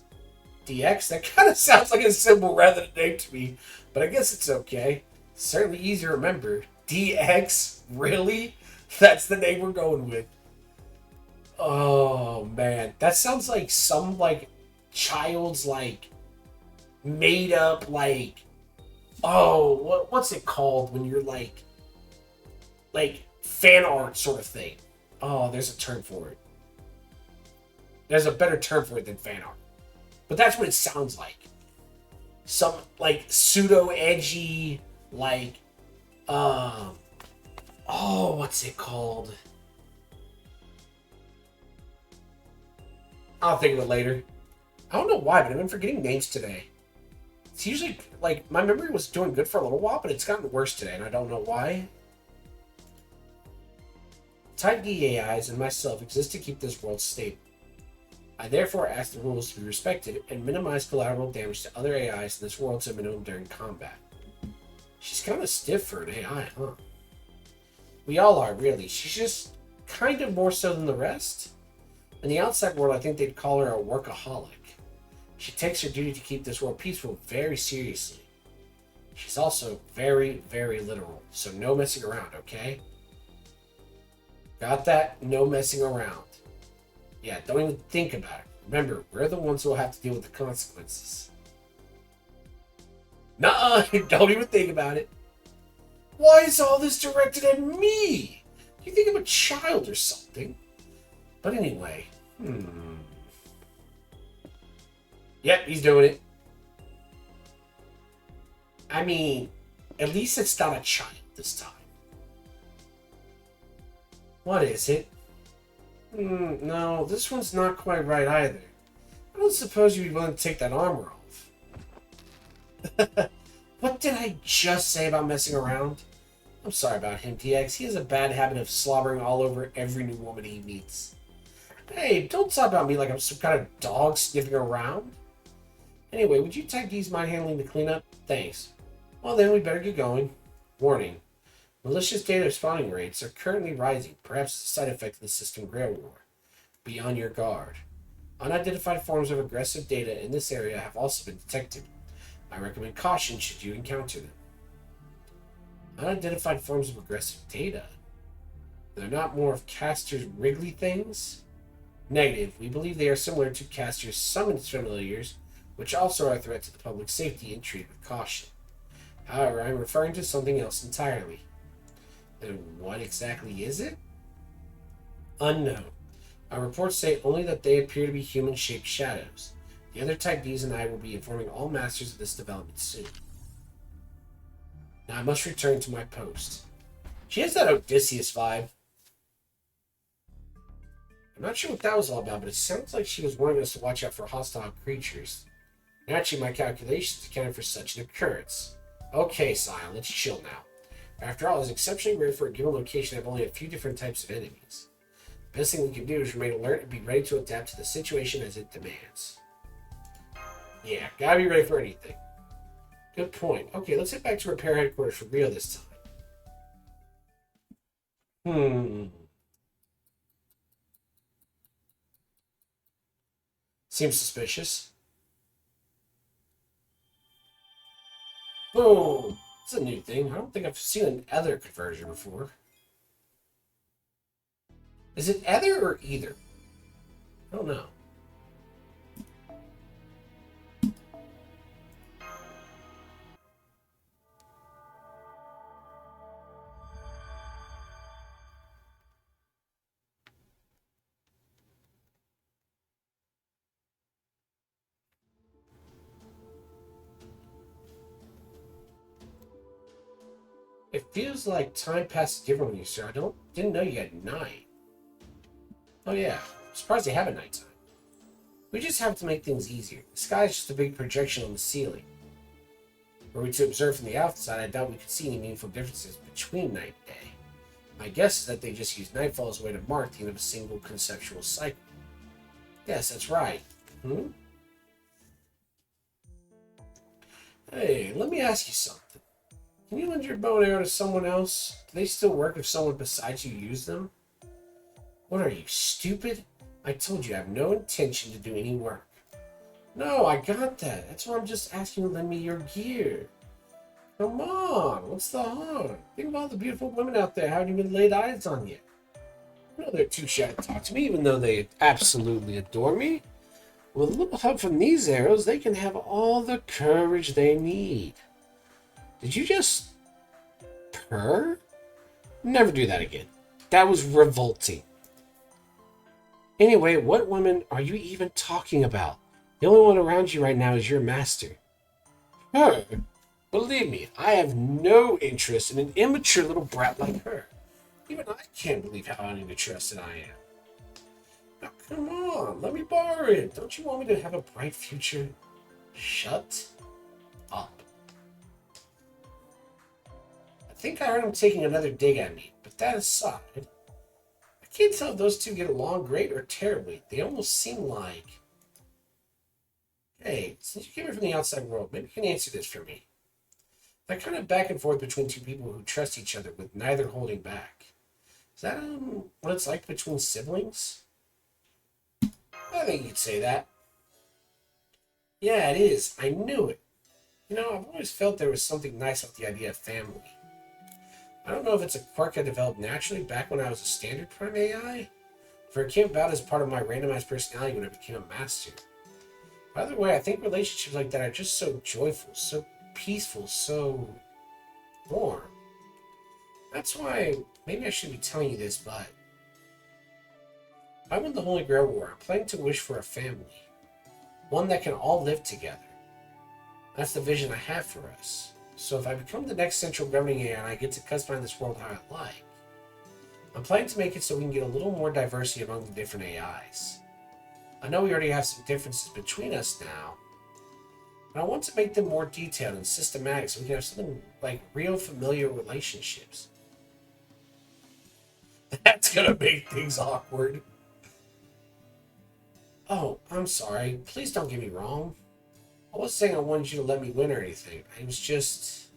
DX? That kind of sounds like a symbol rather than a name to me, but I guess it's okay. Certainly easy to remember. DX? Really? That's the name we're going with. Oh, man. That sounds like some, child's, made up, oh, what's it called when you're, fan art sort of thing. Oh, there's a term for it. There's a better term for it than fan art. But that's what it sounds like. Some, pseudo-edgy, oh, what's it called? I'll think of it later. I don't know why, but I've been forgetting names today. It's usually, my memory was doing good for a little while, but it's gotten worse today, and I don't know why. Type D AIs and myself exist to keep this world stable. I therefore ask the rules to be respected and minimize collateral damage to other AIs in this world to a minimum during combat. She's kind of stiff for an AI, huh? We all are, really. She's just kind of more so than the rest. In the outside world, I think they'd call her a workaholic. She takes her duty to keep this world peaceful very seriously. She's also very, very literal, so no messing around, okay? Got that? No messing around. Yeah, don't even think about it. Remember, we're the ones who will have to deal with the consequences. Nuh-uh, don't even think about it. Why is all this directed at me? You think I'm a child or something? But anyway, Yep, he's doing it. I mean, at least it's not a child this time. What is it? No, this one's not quite right either. I don't suppose you'd be willing to take that armor off. What did I just say about messing around? I'm sorry about him, TX. He has a bad habit of slobbering all over every new woman he meets. Hey, don't talk about me like I'm some kind of dog sniffing around. Anyway, would you type D's mind handling to clean up? Thanks. Well then, we better get going. Warning. Malicious data spawning rates are currently rising, perhaps as a side effect of the system Grail War. Be on your guard. Unidentified forms of aggressive data in this area have also been detected. I recommend caution should you encounter them. Unidentified forms of aggressive data? They're not more of Caster's Wrigley things? Negative. We believe they are similar to Caster's summoned familiars, which also are a threat to the public safety and treated with caution. However, I'm referring to something else entirely. Then what exactly is it? Unknown. Our reports say only that they appear to be human-shaped shadows. The other Type Ds and I will be informing all masters of this development soon. Now I must return to my post. She has that Odysseus vibe. I'm not sure what that was all about, but it sounds like she was warning us to watch out for hostile creatures. Naturally, my calculations accounted for such an occurrence. Okay, Sile, let's chill now. After all, it's exceptionally rare for a given location to have only a few different types of enemies. The best thing we can do is remain alert and be ready to adapt to the situation as it demands. Yeah, gotta be ready for anything. Good point. Okay, let's head back to repair headquarters for real this time. Seems suspicious. Boom! It's a new thing. I don't think I've seen an ether conversion before. Is it ether or either? I don't know. It feels like time passes differently, sir. Didn't know you had night. Oh yeah, I'm surprised they have a nighttime. We just have to make things easier. The sky is just a big projection on the ceiling. Were we to observe from the outside, I doubt we could see any meaningful differences between night and day. My guess is that they just use nightfall as a way to mark the end of a single conceptual cycle. Yes, that's right. Hey, let me ask you something. Can you lend your bow and arrow to someone else? Do they still work if someone besides you used them? What are you, stupid? I told you I have no intention to do any work. No, I got that. That's why I'm just asking you to lend me your gear. Come on, what's the harm? Think of all the beautiful women out there who haven't even laid eyes on you. I know they're too shy to talk to me, even though they absolutely adore me. With a little help from these arrows, they can have all the courage they need. Did you just purr? Never do that again. That was revolting. Anyway, what women are you even talking about? The only one around you right now is your master. Her? Believe me, I have no interest in an immature little brat like her. Even I can't believe how uninterested I am. Now, come on, let me borrow it. Don't you want me to have a bright future? Shut up. I think I heard him taking another dig at me, but that aside, I can't tell if those two get along great or terribly. They almost seem like... Hey, since you came here from the outside world, maybe you can answer this for me. That kind of back and forth between two people who trust each other with neither holding back. Is that what it's like between siblings? I think you'd say that. Yeah, it is. I knew it. You know, I've always felt there was something nice about the idea of family. I don't know if it's a quirk I developed naturally back when I was a standard Prime AI, or it came about as part of my randomized personality when I became a master. By the way, I think relationships like that are just so joyful, so peaceful, so warm. That's why maybe I shouldn't be telling you this, but I win the Holy Grail War. I'm planning to wish for a family. One that can all live together. That's the vision I have for us. So if I become the next central governing AI and I get to customize this world how I like, I'm planning to make it so we can get a little more diversity among the different AIs. I know we already have some differences between us now, but I want to make them more detailed and systematic so we can have something like real familiar relationships. That's gonna make things awkward. Oh, I'm sorry. Please don't get me wrong. I wasn't saying I wanted you to let me win or anything. I was just...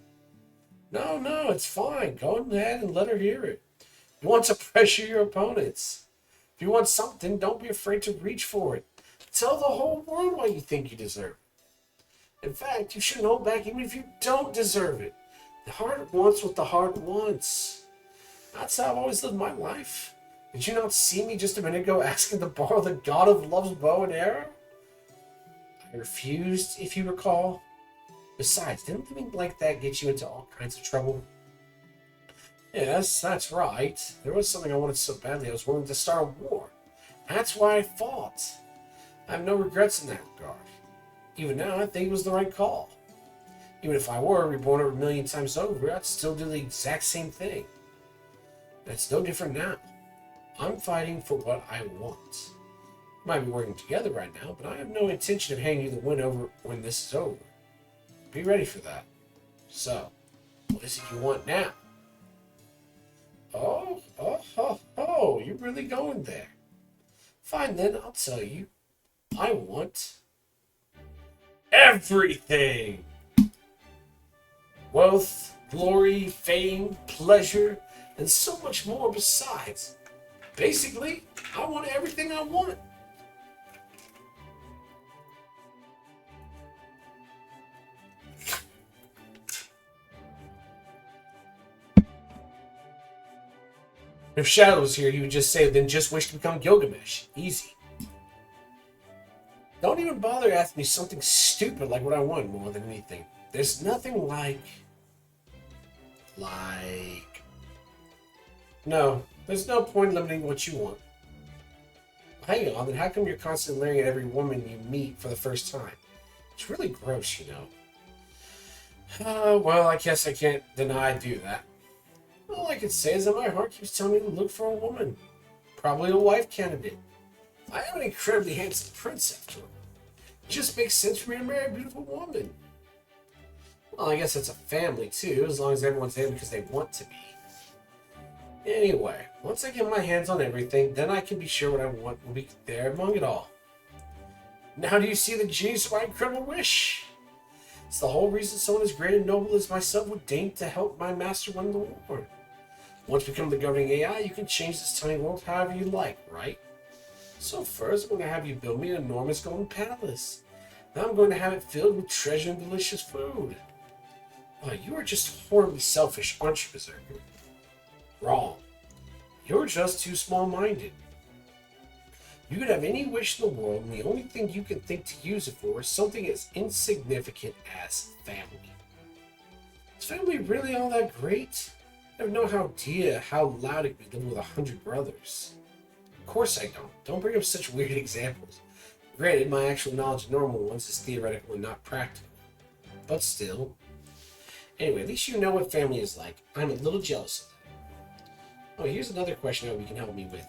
No, no, it's fine. Go ahead and let her hear it. You want to pressure your opponents. If you want something, don't be afraid to reach for it. Tell the whole world why you think you deserve it. In fact, you shouldn't hold back even if you don't deserve it. The heart wants what the heart wants. That's how I've always lived my life. Did you not see me just a minute ago asking to borrow the god of love's bow and arrow? I refused, if you recall. Besides, didn't living like that get you into all kinds of trouble? Yes, that's right. There was something I wanted so badly I was willing to start a war. That's why I fought. I have no regrets in that regard. Even now, I think it was the right call. Even if I were reborn over a million times over, I'd still do the exact same thing. And it's no different now. I'm fighting for what I want. We might be working together right now, but I have no intention of handing you the win over when this is over. Be ready for that. So, what is it you want now? Oh, you're really going there. Fine then, I'll tell you. I want everything. Wealth, glory, fame, pleasure, and so much more besides. Basically, I want everything I want. If Shadow was here, he would just say, then just wish to become Gilgamesh. Easy. Don't even bother asking me something stupid like what I want more than anything. There's nothing like... No, there's no point limiting what you want. Hang on, then how come you're constantly leering at every woman you meet for the first time? It's really gross, you know. Well, I guess I can't deny I do that. All I can say is that my heart keeps telling me to look for a woman. Probably a wife candidate. I am an incredibly handsome prince, after all. It just makes sense for me to marry a beautiful woman. Well, I guess that's a family, too, as long as everyone's there because they want to be. Anyway, once I get my hands on everything, then I can be sure what I want will be there among it all. Now do you see the genius of my incredible wish? It's the whole reason someone as great and noble as myself would deign to help my master win the war. Once you become the governing AI, you can change this tiny world however you like, right? So first, I'm going to have you build me an enormous golden palace. Now I'm going to have it filled with treasure and delicious food. Oh, you are just horribly selfish, aren't you, Berserker? Wrong. You're just too small-minded. You could have any wish in the world, and the only thing you can think to use it for is something as insignificant as family. Is family really all that great? I have no idea how loud it could be living with 100 brothers. Of course I don't. Don't bring up such weird examples. Granted, my actual knowledge of normal ones is theoretical and not practical. But still. Anyway, at least you know what family is like. I'm a little jealous of that. Oh, here's another question that we can help me with.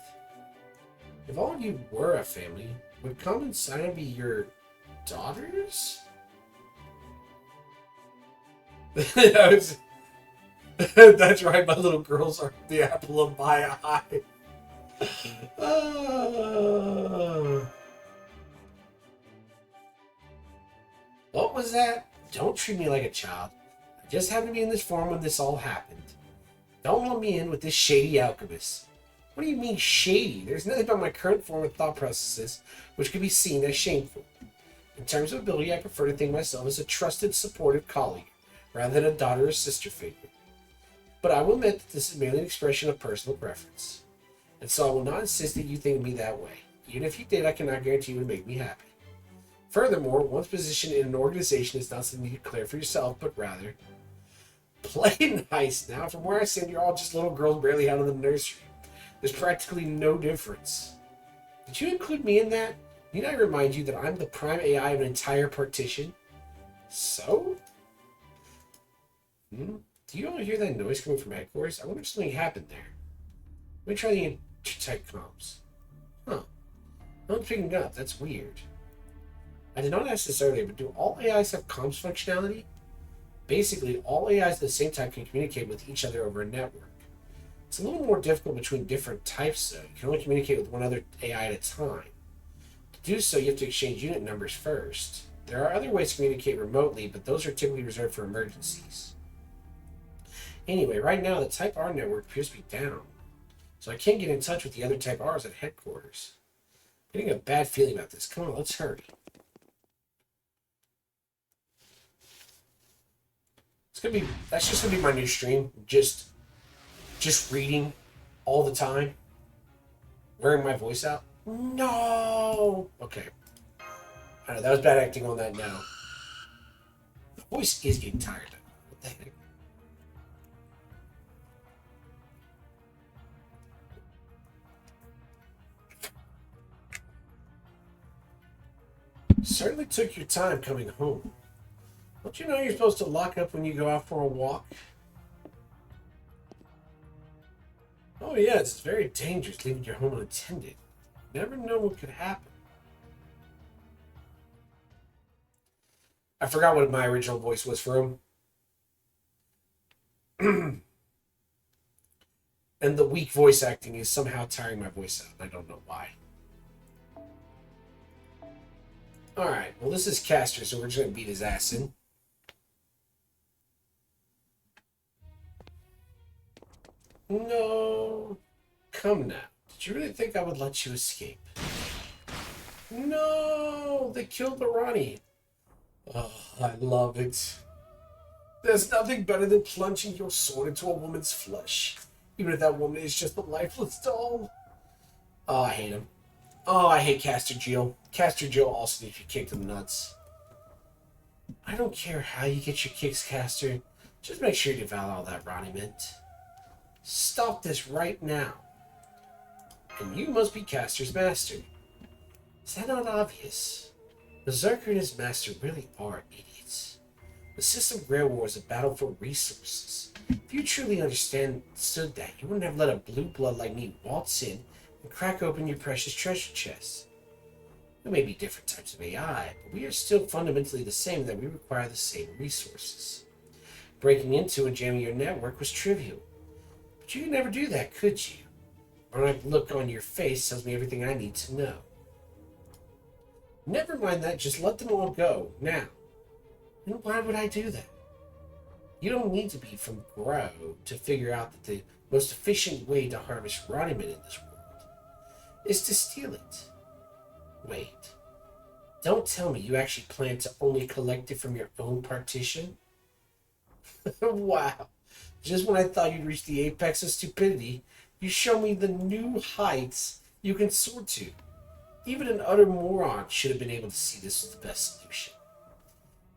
If all of you were a family, would Common Sina be your daughters? That's right, my little girls are the apple of my eye. What was that? Don't treat me like a child. I just happened to be in this form when this all happened. Don't let me in with this shady alchemist. What do you mean shady? There's nothing about my current form of thought processes which could be seen as shameful. In terms of ability, I prefer to think of myself as a trusted, supportive colleague, rather than a daughter or sister figure. But I will admit that this is merely an expression of personal preference. And so I will not insist that you think of me that way. Even if you did, I cannot guarantee you would make me happy. Furthermore, one's position in an organization is not something you declare for yourself, but rather... Play nice now. From where I stand, you're all just little girls barely out of the nursery. There's practically no difference. Did you include me in that? Need I remind you that I'm the prime AI of an entire partition? So? Do you all hear that noise coming from headquarters? I wonder if something happened there. Let me try the intertype comms. Huh. No one's picking up. That's weird. I did not ask this earlier, but do all AIs have comms functionality? Basically, all AIs of the same type can communicate with each other over a network. It's a little more difficult between different types, though. You can only communicate with one other AI at a time. To do so, you have to exchange unit numbers first. There are other ways to communicate remotely, but those are typically reserved for emergencies. Anyway, right now, the Type R network appears to be down, so I can't get in touch with the other Type Rs at headquarters. I'm getting a bad feeling about this. Come on, let's hurry. That's just gonna be my new stream. Just reading all the time. Wearing my voice out. No. Okay. I know that was bad acting on that now. My voice is getting tired. What the heck? Certainly took your time coming home. Don't you know you're supposed to lock up when you go out for a walk? Oh yeah, it's very dangerous leaving your home unattended. You never know what could happen. I forgot what my original voice was for him. And the weak voice acting is somehow tiring my voice out. I don't know why. Alright, well this is Castor, so we're just gonna beat his ass in. No. Come now. Did you really think I would let you escape? No! They killed the Ronnie. Oh, I love it. There's nothing better than plunging your sword into a woman's flesh. Even if that woman is just a lifeless doll. Oh, I hate him. Oh, I hate Castor Jill. Castor Jill also needs you kicked in the nuts. I don't care how you get your kicks, Castor. Just make sure you devour all that Ronnie mint. Stop this right now. And you must be Castor's master. Is that not obvious? Berserker and his master really are idiots. The system of Grey War is a battle for resources. If you truly understood that, you wouldn't have let a blue blood like me waltz in and crack open your precious treasure chest. We may be different types of AI, but we are still fundamentally the same in that we require the same resources. Breaking into and jamming your network was trivial. But you could never do that, could you? Or that look on your face tells me everything I need to know. Never mind that, just let them all go, now. And why would I do that? You don't need to be from Grow to figure out that the most efficient way to harvest Ronnie mint in this world is to steal it. Wait, don't tell me you actually plan to only collect it from your own partition? Wow, just when I thought you'd reached the apex of stupidity, you show me the new heights you can soar to. Even an utter moron should have been able to see this was the best solution.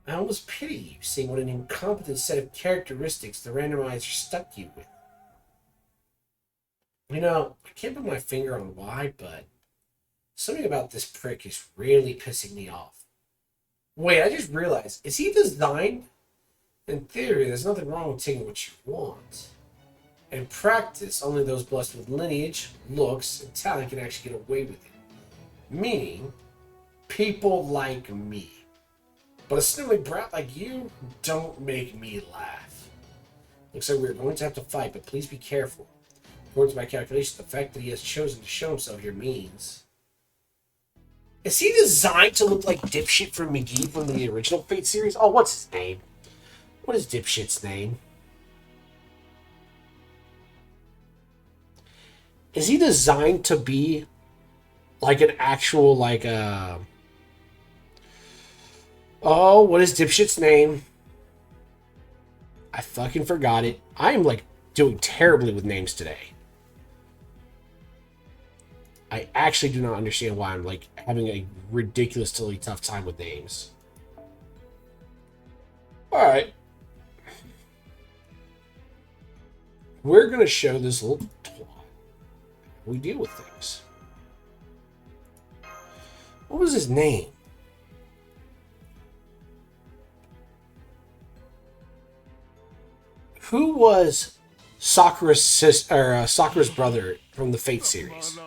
I almost pity you, seeing what an incompetent set of characteristics the randomizer stuck you with. You know, I can't put my finger on why, but something about this prick is really pissing me off. Wait, I just realized, is he designed? In theory, there's nothing wrong with taking what you want. In practice, only those blessed with lineage, looks, and talent can actually get away with it. Meaning, people like me. But a sniveling brat like you, don't make me laugh. Looks like we're going to have to fight, but please be careful. According to my calculations, the fact that he has chosen to show himself here means... Is he designed to look like dipshit from McGee from the original Fate series? Oh, what's his name? What is dipshit's name? Is he designed to be like an actual, like, oh, what is dipshit's name? I fucking forgot it. I am, like, doing terribly with names today. I actually do not understand why I'm, like, having a ridiculously tough time with names. Alright. We're going to show this little twat how we deal with things. What was his name? Who was Sakura's brother from the Fate series.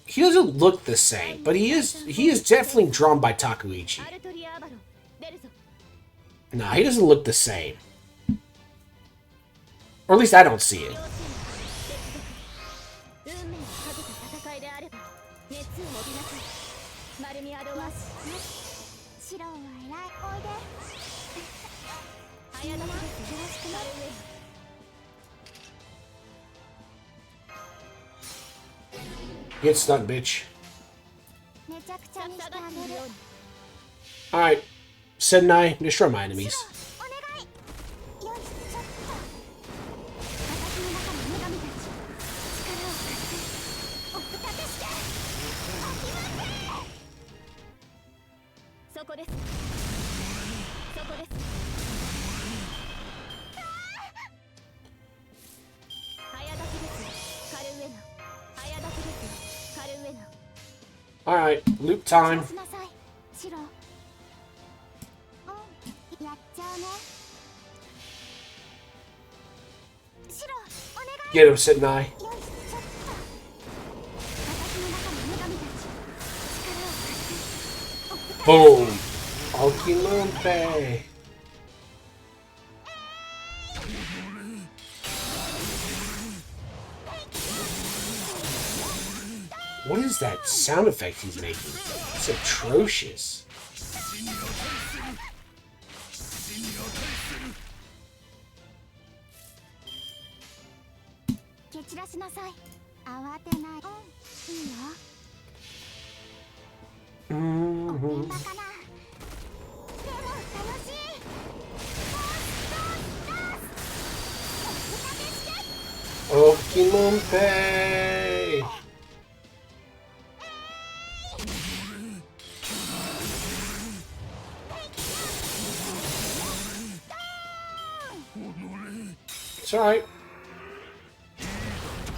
He doesn't look the same, but he is definitely drawn by Takeuchi. Nah, he doesn't look the same. Or at least I don't see it. Get stunned, bitch. Alright. Senai, destroy my enemies. Alright, loop time. Get him, Senai. Boom! Okilumpe! What is that sound effect he's making? It's atrocious. Okilumpe! It's alright.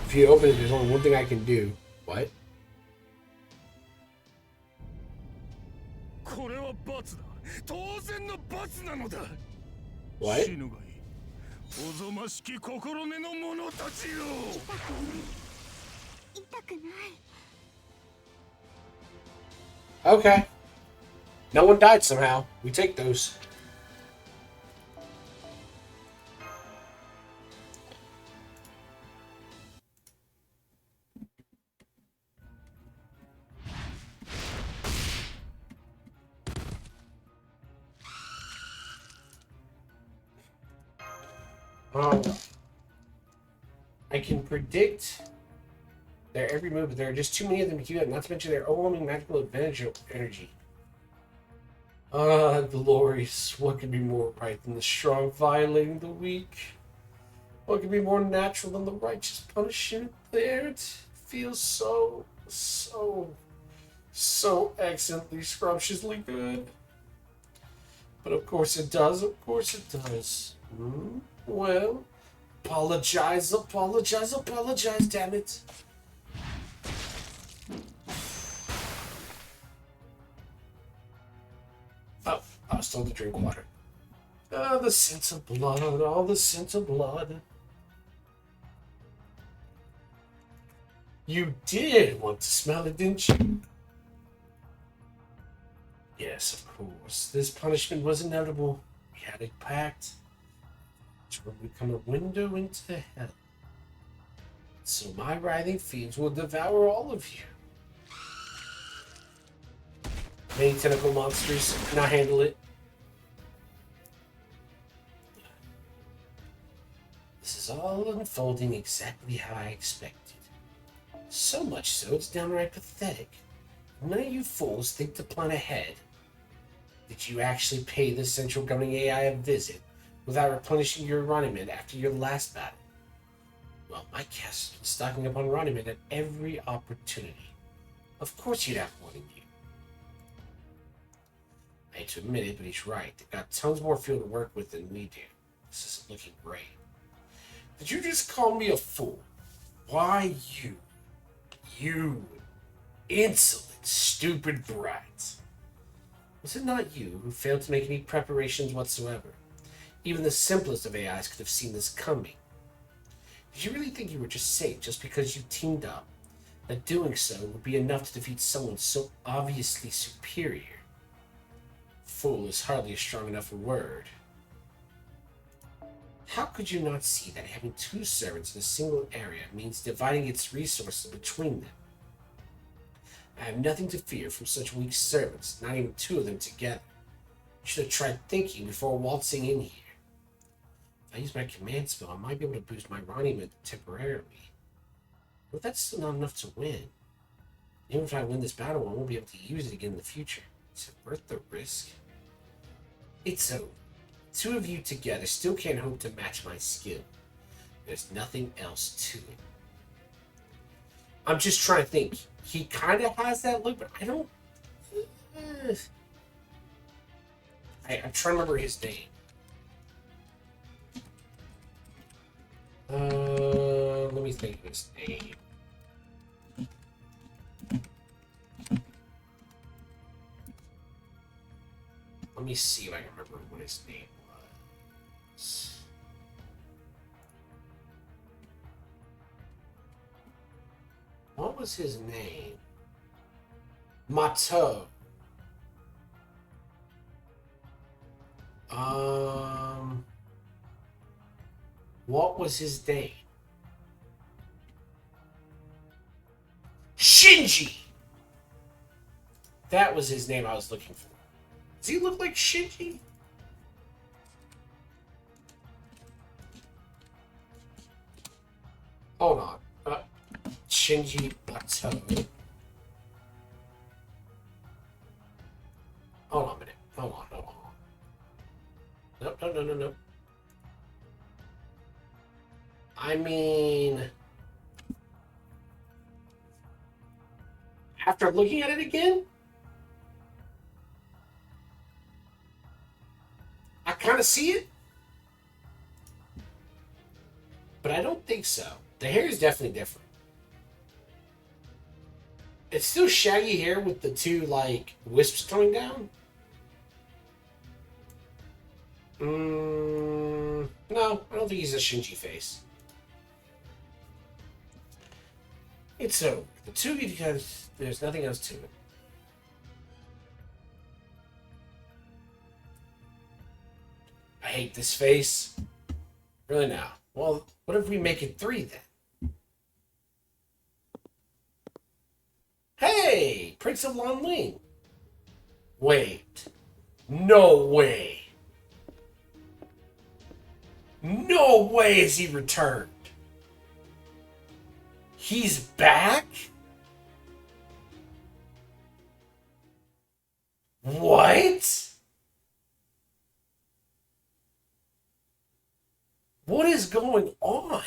If you open it, there's only one thing I can do. What? What? Okay. No one died somehow. We take those. I can predict their every move, but there are just too many of them to keep up, not to mention their overwhelming magical advantage energy. Glorious. What could be more right than the strong violating the weak? What could be more natural than the righteous punishing there? It feels so excellently, scrumptiously good. But of course it does, Well, apologize, damn it. Oh, I was told to drink water. Oh, the scent of blood, all the scent of blood. You did want to smell it, didn't you? Yes, of course. This punishment was inevitable. We had a pact. It will become a window into hell. So my writhing fiends will devour all of you. Many tentacle monsters cannot handle it. This is all unfolding exactly how I expected. So much so, it's downright pathetic. None of you fools think to plan ahead. Did you actually pay the central governing AI a visit without replenishing your Runnymede after your last battle? Well, my cast has been stocking up on Runnymede at every opportunity. Of course you'd have one in you. I hate to admit it, but he's right. They've got tons more fuel to work with than we do. This isn't looking great. Did you just call me a fool? Why you? You insolent, stupid brat. Was it not you who failed to make any preparations whatsoever? Even the simplest of AIs could have seen this coming. Did you really think you were just safe just because you teamed up? That doing so would be enough to defeat someone so obviously superior? Fool is hardly a strong enough a word. How could you not see that having two servants in a single area means dividing its resources between them? I have nothing to fear from such weak servants, not even two of them together. You should have tried thinking before waltzing in here. If I use my command spell, I might be able to boost my monument temporarily. But that's still not enough to win. Even if I win this battle, I won't be able to use it again in the future. Is it worth the risk? It's over. Two of you together still can't hope to match my skill. There's nothing else to it. I'm just trying to think. He kind of has that look, but I don't... I'm trying to remember his name. Let me think of his name. Let me see if I can remember what his name was. What was his name? Matteau. What was his name? Shinji! That was his name I was looking for. Does he look like Shinji? Hold on. Shinji Matteau. Hold on a minute. Hold on. No. I mean... After looking at it again? I kind of see it. But I don't think so. The hair is definitely different. It's still shaggy hair with the two, like, wisps coming down. No, I don't think he's a Shinji face. It's over. The two of you guys, there's nothing else to it. I hate this face. Really now. Well, what if we make it 3 then? Hey! Prince of Lanling! Wait. No way! No way has he returned! He's back? What? What is going on?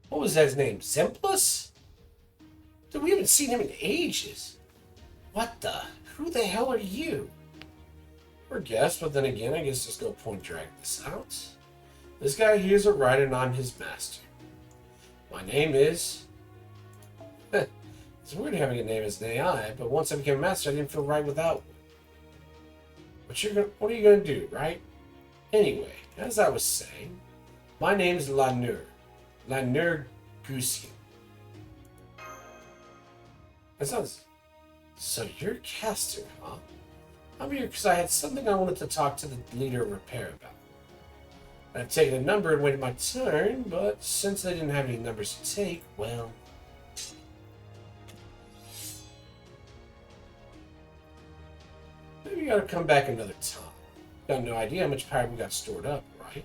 What was that his name? Zemplis? Dude, we haven't seen him in ages. What the? Who the hell are you? Or guess, but then again, I guess just go point drag this out. This guy here is a writer and I'm his master. My name is... It's weird having a name as an AI, but once I became a master, I didn't feel right without one. What are you gonna do, right? Anyway, as I was saying, my name is Lanur. Lanur Gusian. That sounds... So you're Caster, huh? I'm here because I had something I wanted to talk to the leader of Repair about. I've taken a number and waited my turn, but since they didn't have any numbers to take, well... Maybe you gotta come back another time. Got no idea how much power we got stored up, right?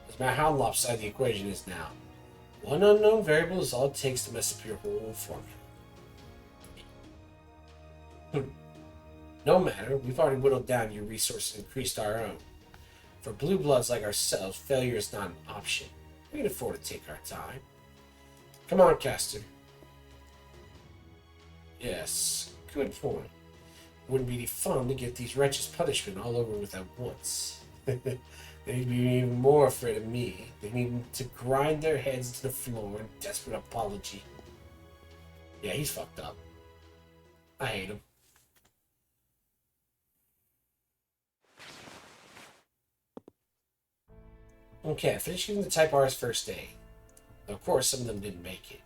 Doesn't matter how lopsided the equation is now. One unknown variable is all it takes to mess up your whole formula. No matter, we've already whittled down your resources and increased our own. For blue bloods like ourselves, failure is not an option. We can afford to take our time. Come on, Caster. Yes, good point. Wouldn't be any fun to get these wretches punishment all over with at once. They They'd be even more afraid of me. They need to grind their heads to the floor in desperate apology. Yeah, he's fucked up. I hate him. Okay, I finished giving the Type R's first day. Of course, some of them didn't make it.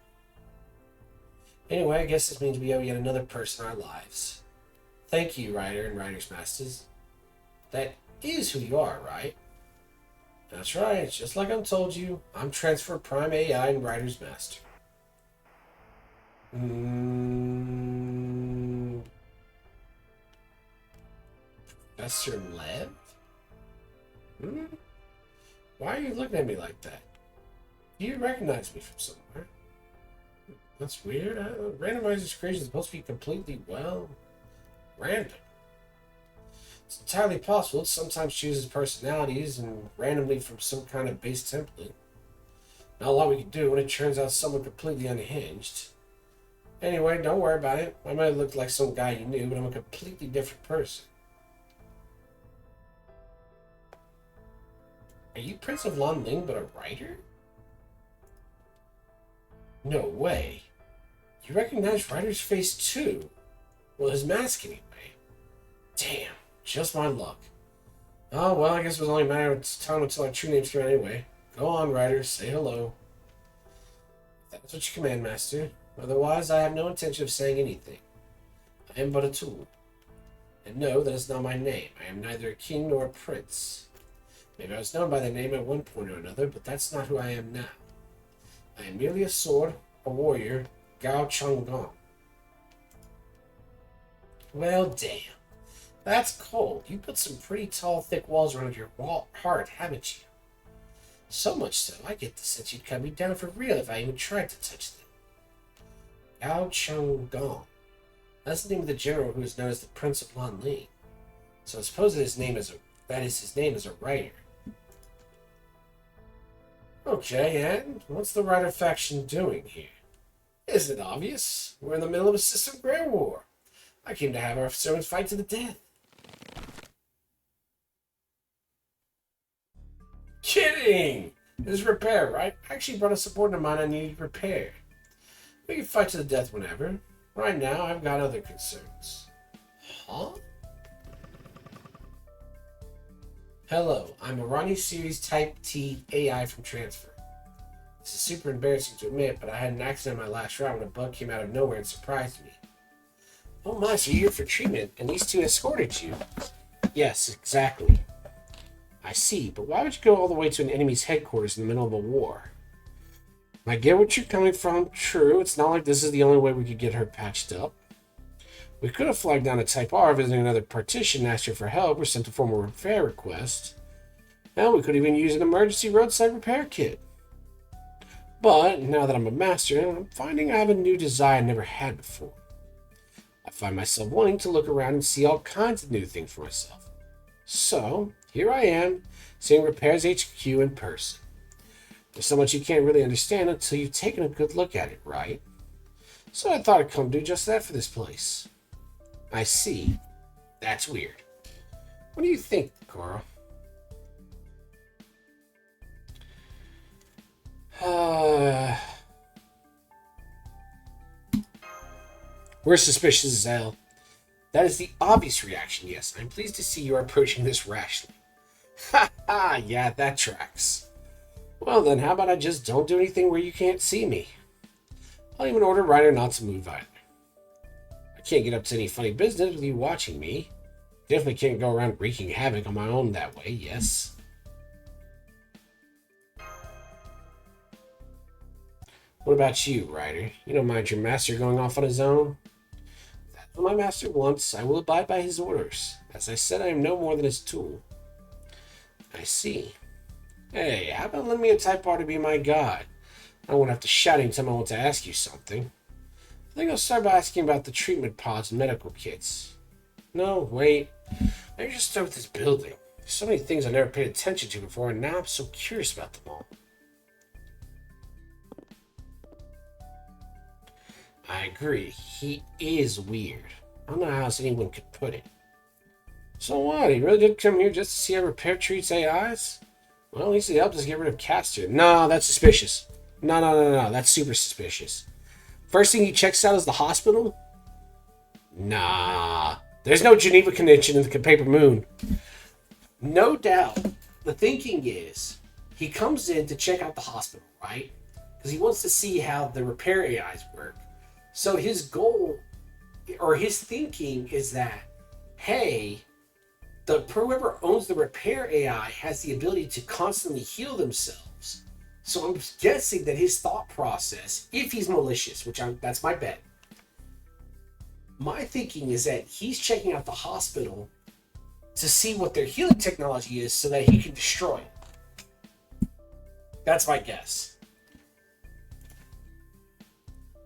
Anyway, I guess this means we owe yet another person our lives. Thank you, Ryder and Ryder's Masters. That is who you are, right? That's right, just like I told you, I'm Transfer Prime AI and Ryder's Master. Professor Lev? Why are you looking at me like that? You recognize me from somewhere. That's weird. Randomizer's creation is supposed to be completely, well, random. It's entirely possible it sometimes chooses personalities and randomly from some kind of base template. Not a lot we can do when it turns out someone completely unhinged. Anyway, don't worry about it. I might look like some guy you knew, but I'm a completely different person. Are you Prince of Lan Ling but a writer? No way. You recognize Ryder's face too. Well, his mask anyway. Damn, just my luck. Oh, well, I guess it was only a matter of time until our true names came out anyway. Go on, Ryder, say hello. That's what you command, Master. Otherwise, I have no intention of saying anything. I am but a tool. And know that is not my name. I am neither a king nor a prince. Maybe I was known by the name at one point or another, but that's not who I am now. I am merely a sword, a warrior, Gao Changong. Well, damn. That's cold. You put some pretty tall, thick walls around your heart, haven't you? So much so, I get the sense you'd cut me down for real if I even tried to touch them. Gao Changong. That's the name of the general who is known as the Prince of Lan Ling. So I suppose that his name is a writer. Okay, and what's the Ryder faction doing here? Isn't it obvious? We're in the middle of a system grade war. I came to have our servants fight to the death. Kidding! This is repair, right? I actually brought a subordinate of mine I needed repaired. We can fight to the death whenever. Right now, I've got other concerns. Huh? Hello, I'm a Ronnie Series Type T AI from Transfer. This is super embarrassing to admit, but I had an accident on my last route when a bug came out of nowhere and surprised me. Oh my, so you're here for treatment, and these two escorted you? Yes, exactly. I see, but why would you go all the way to an enemy's headquarters in the middle of a war? I get what you're coming from. True, it's not like this is the only way we could get her patched up. We could have flagged down a Type R visiting another partition, asked her for help, or sent a formal repair request. Now we could even use an emergency roadside repair kit. But now that I'm a master, I'm finding I have a new desire I never had before. I find myself wanting to look around and see all kinds of new things for myself. So, here I am, seeing Repairs HQ in person. There's so much you can't really understand until you've taken a good look at it, right? So I thought I'd come do just that for this place. I see. That's weird. What do you think, Coral? We're suspicious as hell. That is the obvious reaction, yes. I'm pleased to see you are approaching this rashly. Ha ha, yeah, that tracks. Well then, how about I just don't do anything where you can't see me? I'll even order Ryder not to move either. I can't get up to any funny business with you watching me. Definitely can't go around wreaking havoc on my own that way, yes. What about you, Ryder? You don't mind your master going off on his own? If that's what my master wants, I will abide by his orders. As I said, I am no more than his tool. I see. Hey, how about lend me a Type R to be my guide? I won't have to shout anytime I want to ask you something. I think I'll start by asking about the treatment pods and medical kits. No, wait. Maybe just start with this building. There's so many things I never paid attention to before, and now I'm so curious about them all. I agree. He is weird. I don't know how else anyone could put it. So what? He really did come here just to see how Repair treats AIs? Well, at least he helped us get rid of Castor. No, that's suspicious. No. That's super suspicious. First thing he checks out is the hospital? Nah. There's no Geneva Convention in the Paper Moon. No doubt. The thinking is he comes in to check out the hospital, right? Because he wants to see how the repair AIs work. So his goal or his thinking is that, hey, whoever owns the repair AI has the ability to constantly heal themselves. So I'm guessing that his thought process, if he's malicious, that's my bet. My thinking is that he's checking out the hospital to see what their healing technology is so that he can destroy it. That's my guess.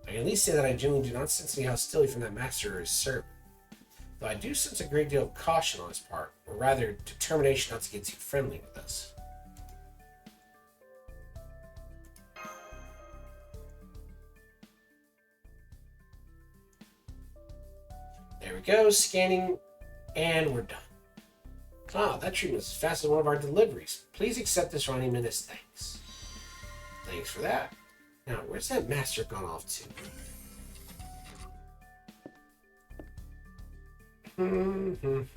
I can at least say that I genuinely do not sense any hostility from that master or his servant. Though I do sense a great deal of caution on his part, or rather determination not to get too friendly with us. There we go, scanning, and we're done. That treatment is as fast as one of our deliveries. Please accept this running minutes, thanks. Thanks for that. Now, where's that master gone off to? An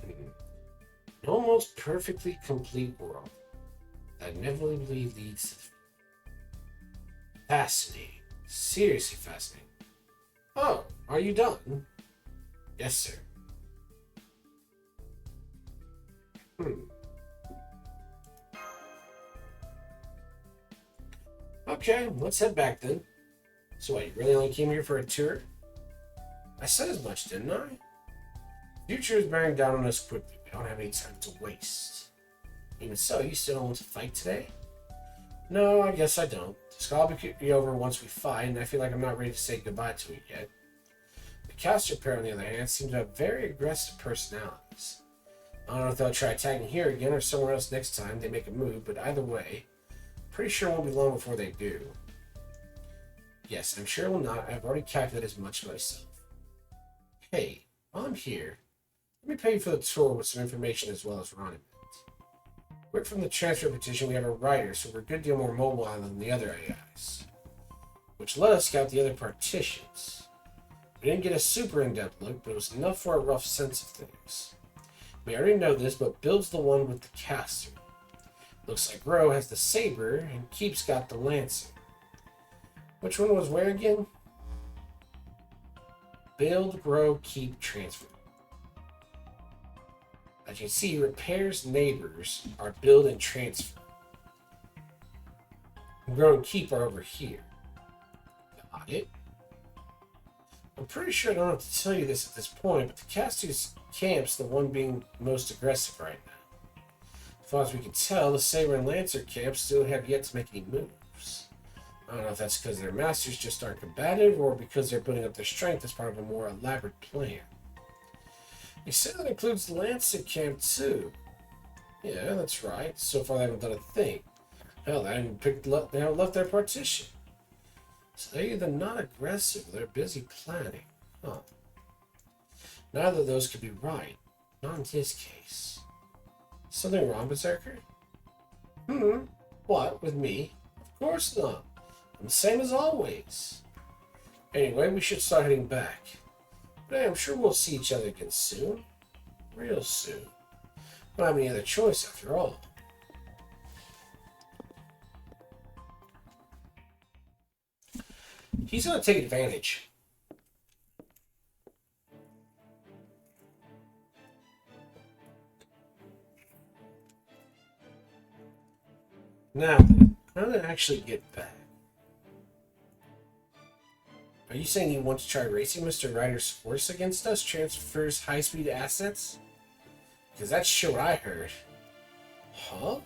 almost perfectly complete world that inevitably leads to the fascinating. Seriously fascinating. Oh, are you done? Yes, sir. Okay, let's head back then. So what, you really only came here for a tour? I said as much, didn't I? Future is bearing down on us quickly. We don't have any time to waste. Even so, you still don't want to fight today? No, I guess I don't. The skull will be over once we fight, and I feel like I'm not ready to say goodbye to it yet. The Castor pair, on the other hand, seem to have very aggressive personalities. I don't know if they'll try attacking here again or somewhere else next time they make a move, but either way, pretty sure it won't be long before they do. Yes, I'm sure it will not. I've already calculated as much myself. Hey, while I'm here, let me pay you for the tour with some information as well as Ronnie. Word from the transfer petition, we have a writer, so we're a good deal more mobile than the other AIs, which let us scout the other partitions. We didn't get a super in-depth look, but it was enough for a rough sense of things. We already know this, but Bill's the one with the Castor. Looks like Grow has the Saber, and Keep's got the Lancer. Which one was where again? Build, Grow, Keep, Transfer. As you can see, Repair's neighbors are Build and Transfer. Grow and Keep are over here. Got it. I'm pretty sure I don't have to tell you this at this point, but the Castor's camp's the one being most aggressive right now. As far as we can tell, the Saber and Lancer camps still have yet to make any moves. I don't know if that's because their masters just aren't combative or because they're building up their strength as part of a more elaborate plan. You said that includes the Lancer camp too. Yeah, that's right. So far they haven't done a thing. Hell, they haven't left their partition. So they're either not aggressive or they're busy planning. Huh. Neither of those could be right. Not in his case. Something wrong, Berserker? What, with me? Of course not. I'm the same as always. Anyway, we should start heading back. But hey, I'm sure we'll see each other again soon. Real soon. Don't have any other choice after all. He's going to take advantage. Now, how did I actually get back? Are you saying you want to try racing Mr. Ryder's horse against us? Transfers high-speed assets? Because that's sure what I heard. Huh?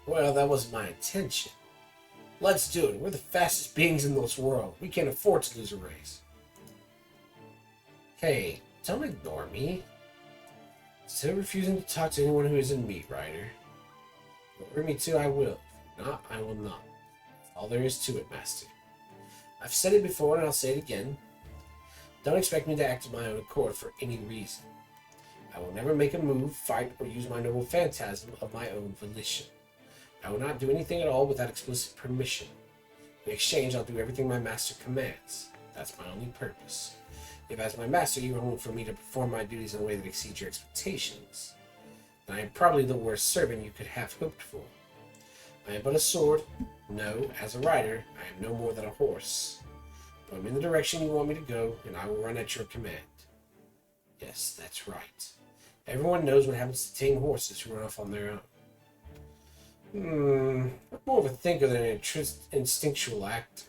Well, that wasn't my intention. Let's do it. We're the fastest beings in this world. We can't afford to lose a race. Hey, don't ignore me. Instead of refusing to talk to anyone who isn't me, Ryder. Order me to, I will. If not, I will not. That's all there is to it, Master. I've said it before and I'll say it again. Don't expect me to act of my own accord for any reason. I will never make a move, fight, or use my noble phantasm of my own volition. I will not do anything at all without explicit permission. In exchange, I'll do everything my master commands. That's my only purpose. If as my master you are hoping for me to perform my duties in a way that exceeds your expectations, then I am probably the worst servant you could have hoped for. I am but a sword. No, as a rider, I am no more than a horse. But I'm in the direction you want me to go, and I will run at your command. Yes, that's right. Everyone knows what happens to tame horses who run off on their own. I'm more of a thinker than an instinctual actor.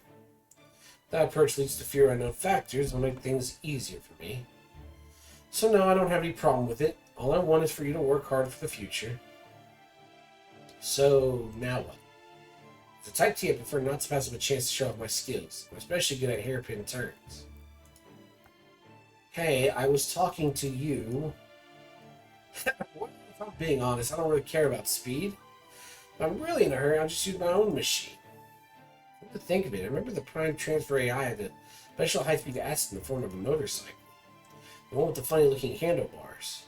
That approach leads to fear unknown factors will make things easier for me. So no, I don't have any problem with it. All I want is for you to work hard for the future. So, now what? As a type T, I prefer not to pass up a chance to show off my skills. I'm especially good at hairpin turns. Hey, I was talking to you. Well, if I'm being honest, I don't really care about speed. If I'm really in a hurry, I'll just use my own machine. Come to think of it, I remember the Prime Transfer AI had a special high-speed asset in the form of a motorcycle. The one with the funny-looking handlebars.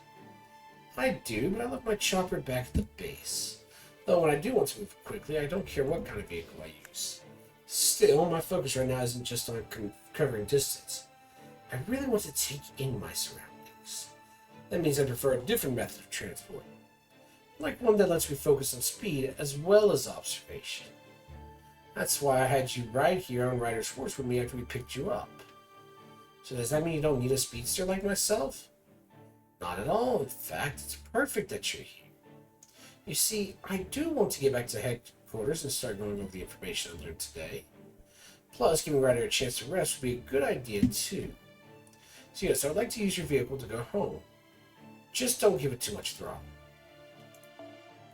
I do, but I left my chopper back at the base. Though when I do want to move quickly, I don't care what kind of vehicle I use. Still, my focus right now isn't just on covering distance. I really want to take in my surroundings. That means I prefer a different method of transport. Like one that lets me focus on speed as well as observation. That's why I had you right here on Rider's Horse with me after we picked you up. So does that mean you don't need a speedster like myself? Not at all, in fact. It's perfect that you're here. You see, I do want to get back to headquarters and start going over the information I learned today. Plus, giving Ryder a chance to rest would be a good idea, too. So yes, I would like to use your vehicle to go home. Just don't give it too much throttle.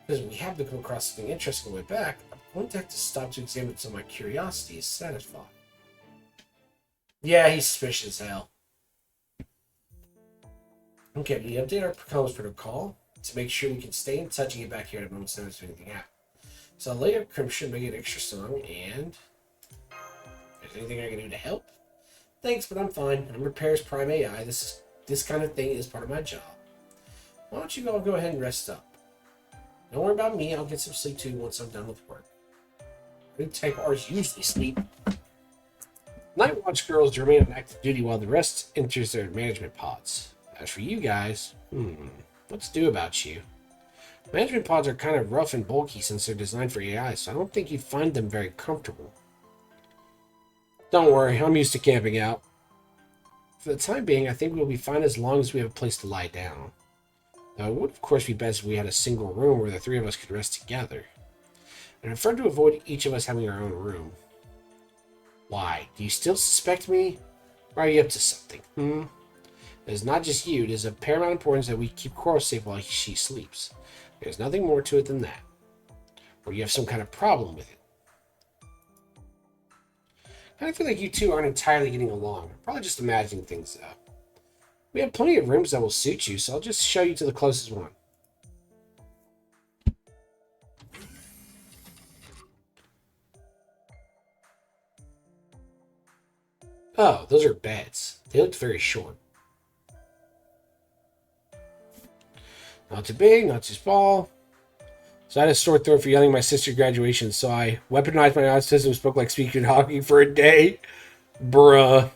Because when we have to come across something interesting on the way back, I'm going to have to stop to examine until my curiosity is satisfied. Yeah, he's suspicious as hell. Okay, we update our comms protocol to make sure we can stay in touch and get back here at a moment's notice if anything happens. So I'll lay up Crimson, make it an extra song, and if there's anything I can do to help? Thanks, but I'm fine. I'm Repairs Prime AI. This kind of thing is part of my job. Why don't you all go ahead and rest up? Don't worry about me. I'll get some sleep too once I'm done with work. New type R's usually sleep. Night Watch girls remain on active duty while the rest enters their management pods. As for you guys, what's due about you? Management pods are kind of rough and bulky since they're designed for AI, so I don't think you'd find them very comfortable. Don't worry, I'm used to camping out. For the time being, I think we'll be fine as long as we have a place to lie down. Now, it would of course be best if we had a single room where the three of us could rest together. I'd prefer to avoid each of us having our own room. Why? Do you still suspect me? Or are you up to something? It is not just you. It is of paramount importance that we keep Coral safe while she sleeps. There's nothing more to it than that. Or you have some kind of problem with it. I kind of feel like you two aren't entirely getting along. Probably just imagining things, though. We have plenty of rooms that will suit you, so I'll just show you to the closest one. Oh, those are beds. They looked very short. Not too big, not too small. So I had a sore throat for yelling at my sister's graduation, so I weaponized my autism and spoke like speaking hockey for a day. Bruh.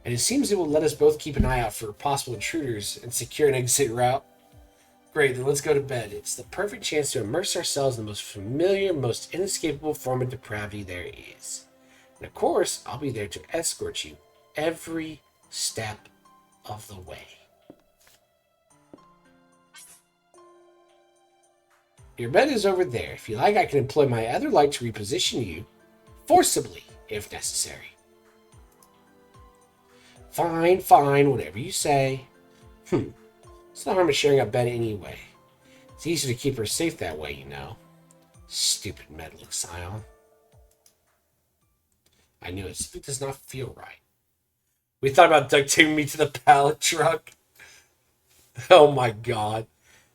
And it seems it will let us both keep an eye out for possible intruders and secure an exit route. Great, then let's go to bed. It's the perfect chance to immerse ourselves in the most familiar, most inescapable form of depravity there is. And of course, I'll be there to escort you every step of the way. Your bed is over there. If you like, I can employ my other light to reposition you, forcibly, if necessary. Fine, whatever you say. It's not harm in sharing a bed anyway. It's easier to keep her safe that way, you know. Stupid meddling scion. I knew it. Something does not feel right. We thought about duct taping me to the pallet truck. Oh my god.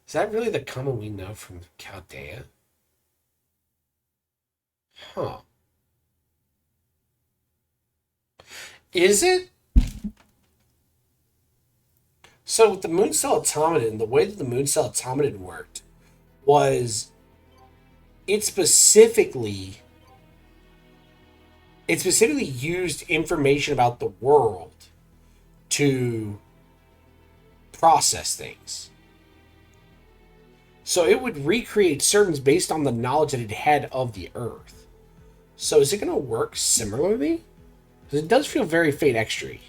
Is that really the common we know from Chaldea? Huh. Is it? So with the Moon Cell Automaton, the way that the Moon Cell Automaton worked was it specifically used information about the world to process things. So it would recreate sermons based on the knowledge that it had of the earth. So is it going to work similarly? Because it does feel very Fate Extra-y.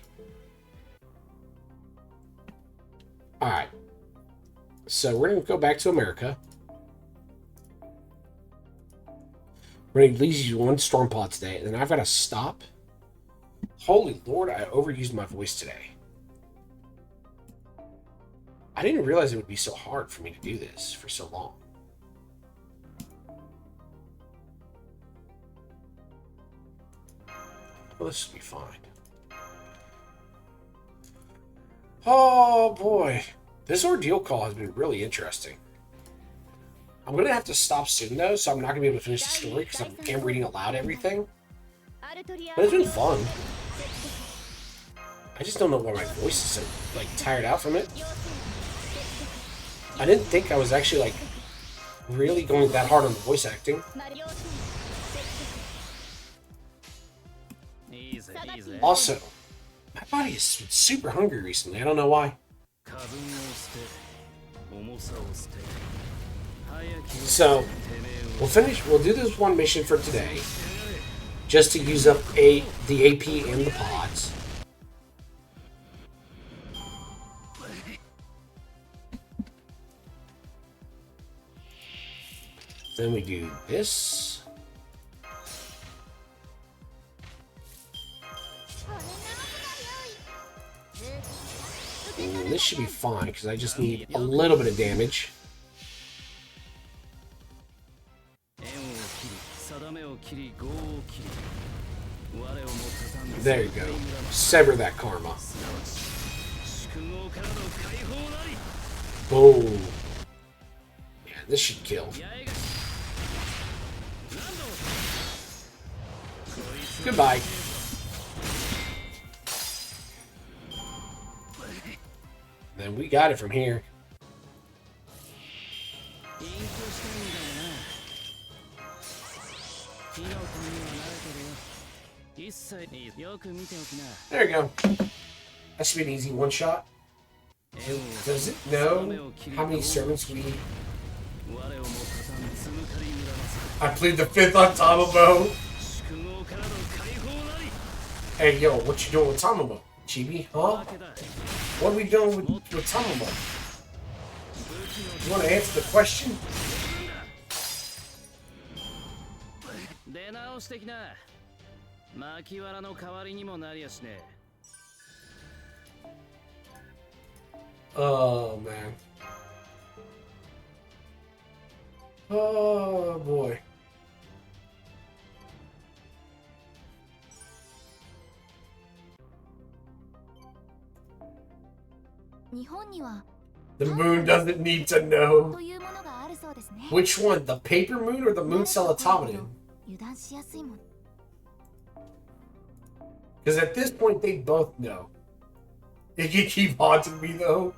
Alright. So we're going to go back to America. We're going to at least use one storm pod today. And then I've got to stop. Holy Lord, I overused my voice today. I didn't realize it would be so hard for me to do this for so long. Well, this should be fine. Oh boy. This ordeal call has been really interesting. I'm going to have to stop soon though, so I'm not going to be able to finish the story because I am reading aloud everything. But it's been fun. I just don't know why my voice is so, like, tired out from it. I didn't think I was actually, like, really going that hard on the voice acting. Also, my body has been super hungry recently. I don't know why. So, we'll do this one mission for today. Just to use up the AP and the pods. Then we do this. And this should be fine, because I just need a little bit of damage. There you go. Sever that karma. Boom. Yeah, this should kill. Goodbye. Then we got it from here. There you go. That should be an easy one shot. Does it know how many servants we... I plead the fifth on Tamamo. Hey, yo, what you doing with Tamamo? Chibi, huh? What are we doing with Tamamo? You want to answer the question? Oh, man. Oh, boy. The moon doesn't need to know. Which one? The paper moon or the moon cell automaton? Because at this point, they both know. If you keep haunting me, though.